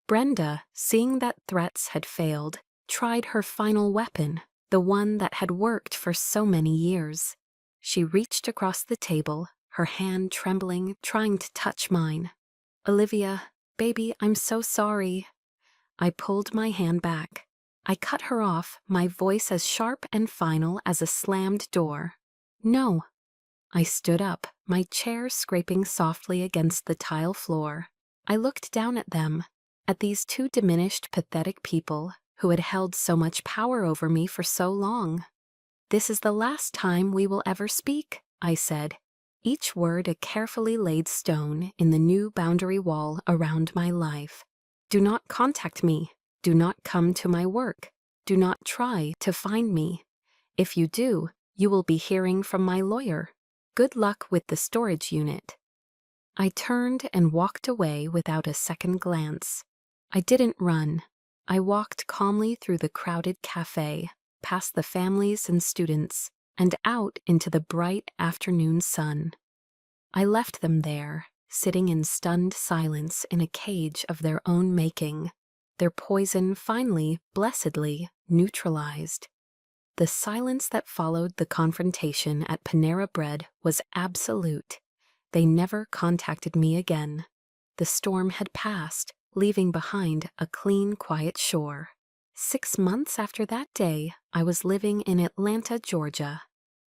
Brenda, seeing that threats had failed, tried her final weapon, the one that had worked for so many years. She reached across the table, her hand trembling, trying to touch mine. Olivia, baby, I'm so sorry. I pulled my hand back. I cut her off, my voice as sharp and final as a slammed door. No. I stood up, my chair scraping softly against the tile floor. I looked down at them, at these two diminished, pathetic people who had held so much power over me for so long. This is the last time we will ever speak, I said, each word a carefully laid stone in the new boundary wall around my life. Do not contact me. Do not come to my work. Do not try to find me. If you do, you will be hearing from my lawyer. Good luck with the storage unit. I turned and walked away without a second glance. I didn't run. I walked calmly through the crowded cafe, past the families and students, and out into the bright afternoon sun. I left them there, sitting in stunned silence in a cage of their own making, their poison finally, blessedly, neutralized. The silence that followed the confrontation at Panera Bread was absolute. They never contacted me again. The storm had passed, leaving behind a clean, quiet shore. 6 months after that day, I was living in Atlanta, Georgia.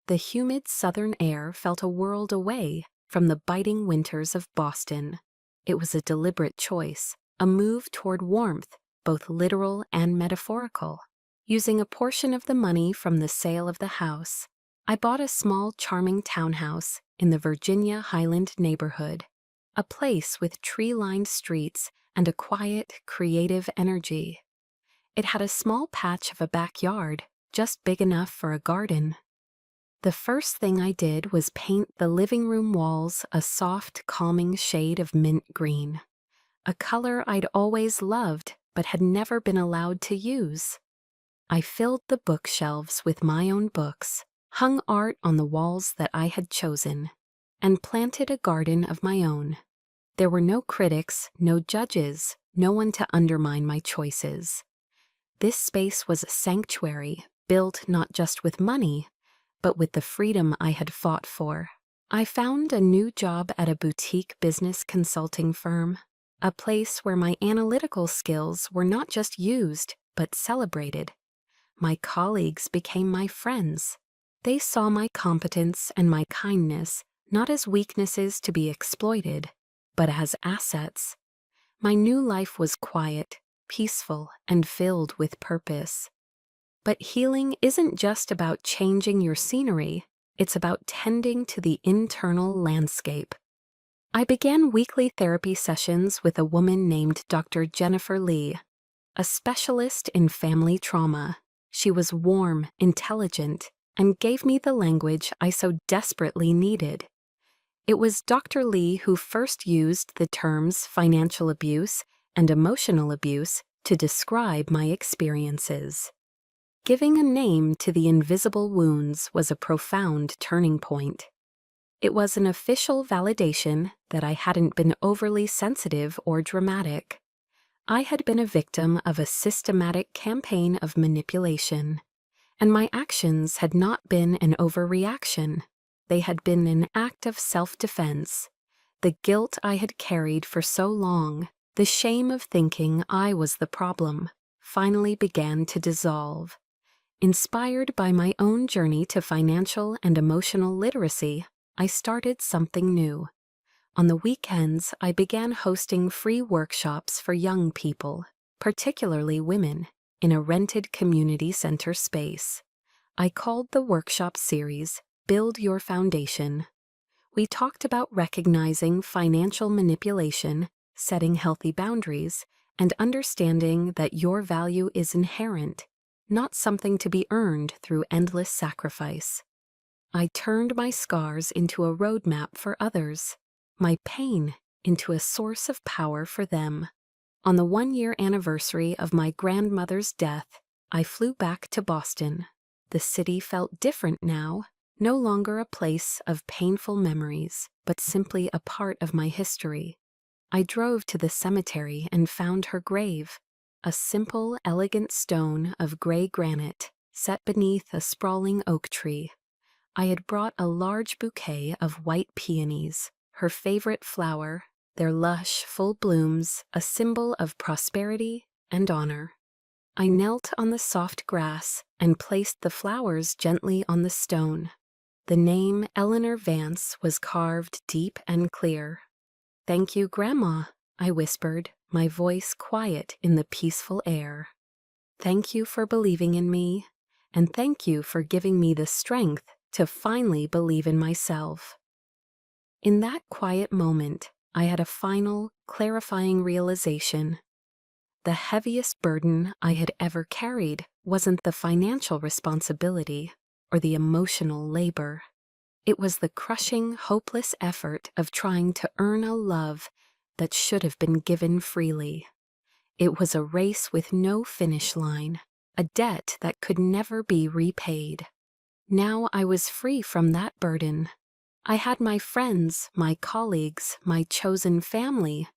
The humid southern air felt a world away from the biting winters of Boston. It was a deliberate choice, a move toward warmth, both literal and metaphorical. Using a portion of the money from the sale of the house, I bought a small, charming townhouse in the Virginia Highland neighborhood, a place with tree-lined streets and a quiet, creative energy. It had a small patch of a backyard, just big enough for a garden. The first thing I did was paint the living room walls a soft, calming shade of mint green, a color I'd always loved but had never been allowed to use. I filled the bookshelves with my own books, hung art on the walls that I had chosen, and planted a garden of my own. There were no critics, no judges, no one to undermine my choices. This space was a sanctuary, built not just with money, but with the freedom I had fought for. I found a new job at a boutique business consulting firm, a place where my analytical skills were not just used, but celebrated. My colleagues became my friends. They saw my competence and my kindness not as weaknesses to be exploited, but as assets. My new life was quiet, peaceful, and filled with purpose. But healing isn't just about changing your scenery, it's about tending to the internal landscape. I began weekly therapy sessions with a woman named Dr. Jennifer Lee, a specialist in family trauma. She was warm, intelligent, and gave me the language I so desperately needed. It was Dr. Lee who first used the terms financial abuse and emotional abuse to describe my experiences. Giving a name to the invisible wounds was a profound turning point. It was an official validation that I hadn't been overly sensitive or dramatic. I had been a victim of a systematic campaign of manipulation, and my actions had not been an overreaction. They had been an act of self-defense. The guilt I had carried for so long, the shame of thinking I was the problem, finally began to dissolve. Inspired by my own journey to financial and emotional literacy, I started something new. On the weekends, I began hosting free workshops for young people, particularly women, in a rented community center space. I called the workshop series Build Your Foundation. We talked about recognizing financial manipulation, setting healthy boundaries, and understanding that your value is inherent. not something to be earned through endless sacrifice. I turned my scars into a roadmap for others, my pain into a source of power for them. On the 1-year anniversary of my grandmother's death, I flew back to Boston. The city felt different now, no longer a place of painful memories, but simply a part of my history. I drove to the cemetery and found her grave, a simple, elegant stone of gray granite set beneath a sprawling oak tree. I had brought a large bouquet of white peonies, her favorite flower, their lush, full blooms, a symbol of prosperity and honor. I knelt on the soft grass and placed the flowers gently on the stone. The name Eleanor Vance was carved deep and clear. "Thank you, Grandma," I whispered, my voice quiet in the peaceful air. "Thank you for believing in me, and thank you for giving me the strength to finally believe in myself." In that quiet moment, I had a final, clarifying realization. The heaviest burden I had ever carried wasn't the financial responsibility or the emotional labor. It was the crushing, hopeless effort of trying to earn a love that should have been given freely. It was a race with no finish line, a debt that could never be repaid. Now I was free from that burden. I had my friends, my colleagues, my chosen family,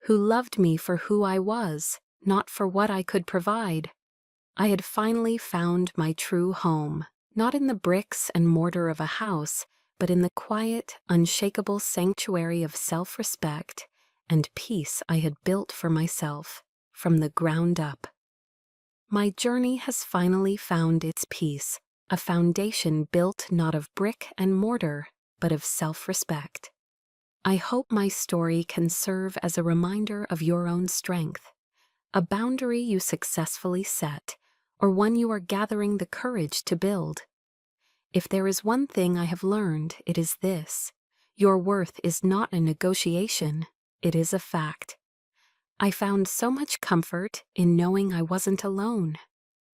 who loved me for who I was, not for what I could provide. I had finally found my true home, not in the bricks and mortar of a house, but in the quiet, unshakable sanctuary of self-respect and peace I had built for myself from the ground up. My journey has finally found its peace, a foundation built not of brick and mortar, but of self-respect. I hope my story can serve as a reminder of your own strength, a boundary you successfully set, or one you are gathering the courage to build. If there is one thing I have learned, it is this: your worth is not a negotiation, it is a fact. I found so much comfort in knowing I wasn't alone.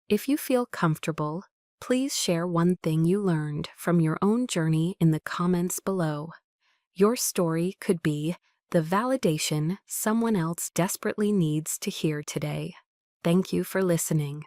If you feel comfortable, please share one thing you learned from your own journey in the comments below. Your story could be the validation someone else desperately needs to hear today. Thank you for listening.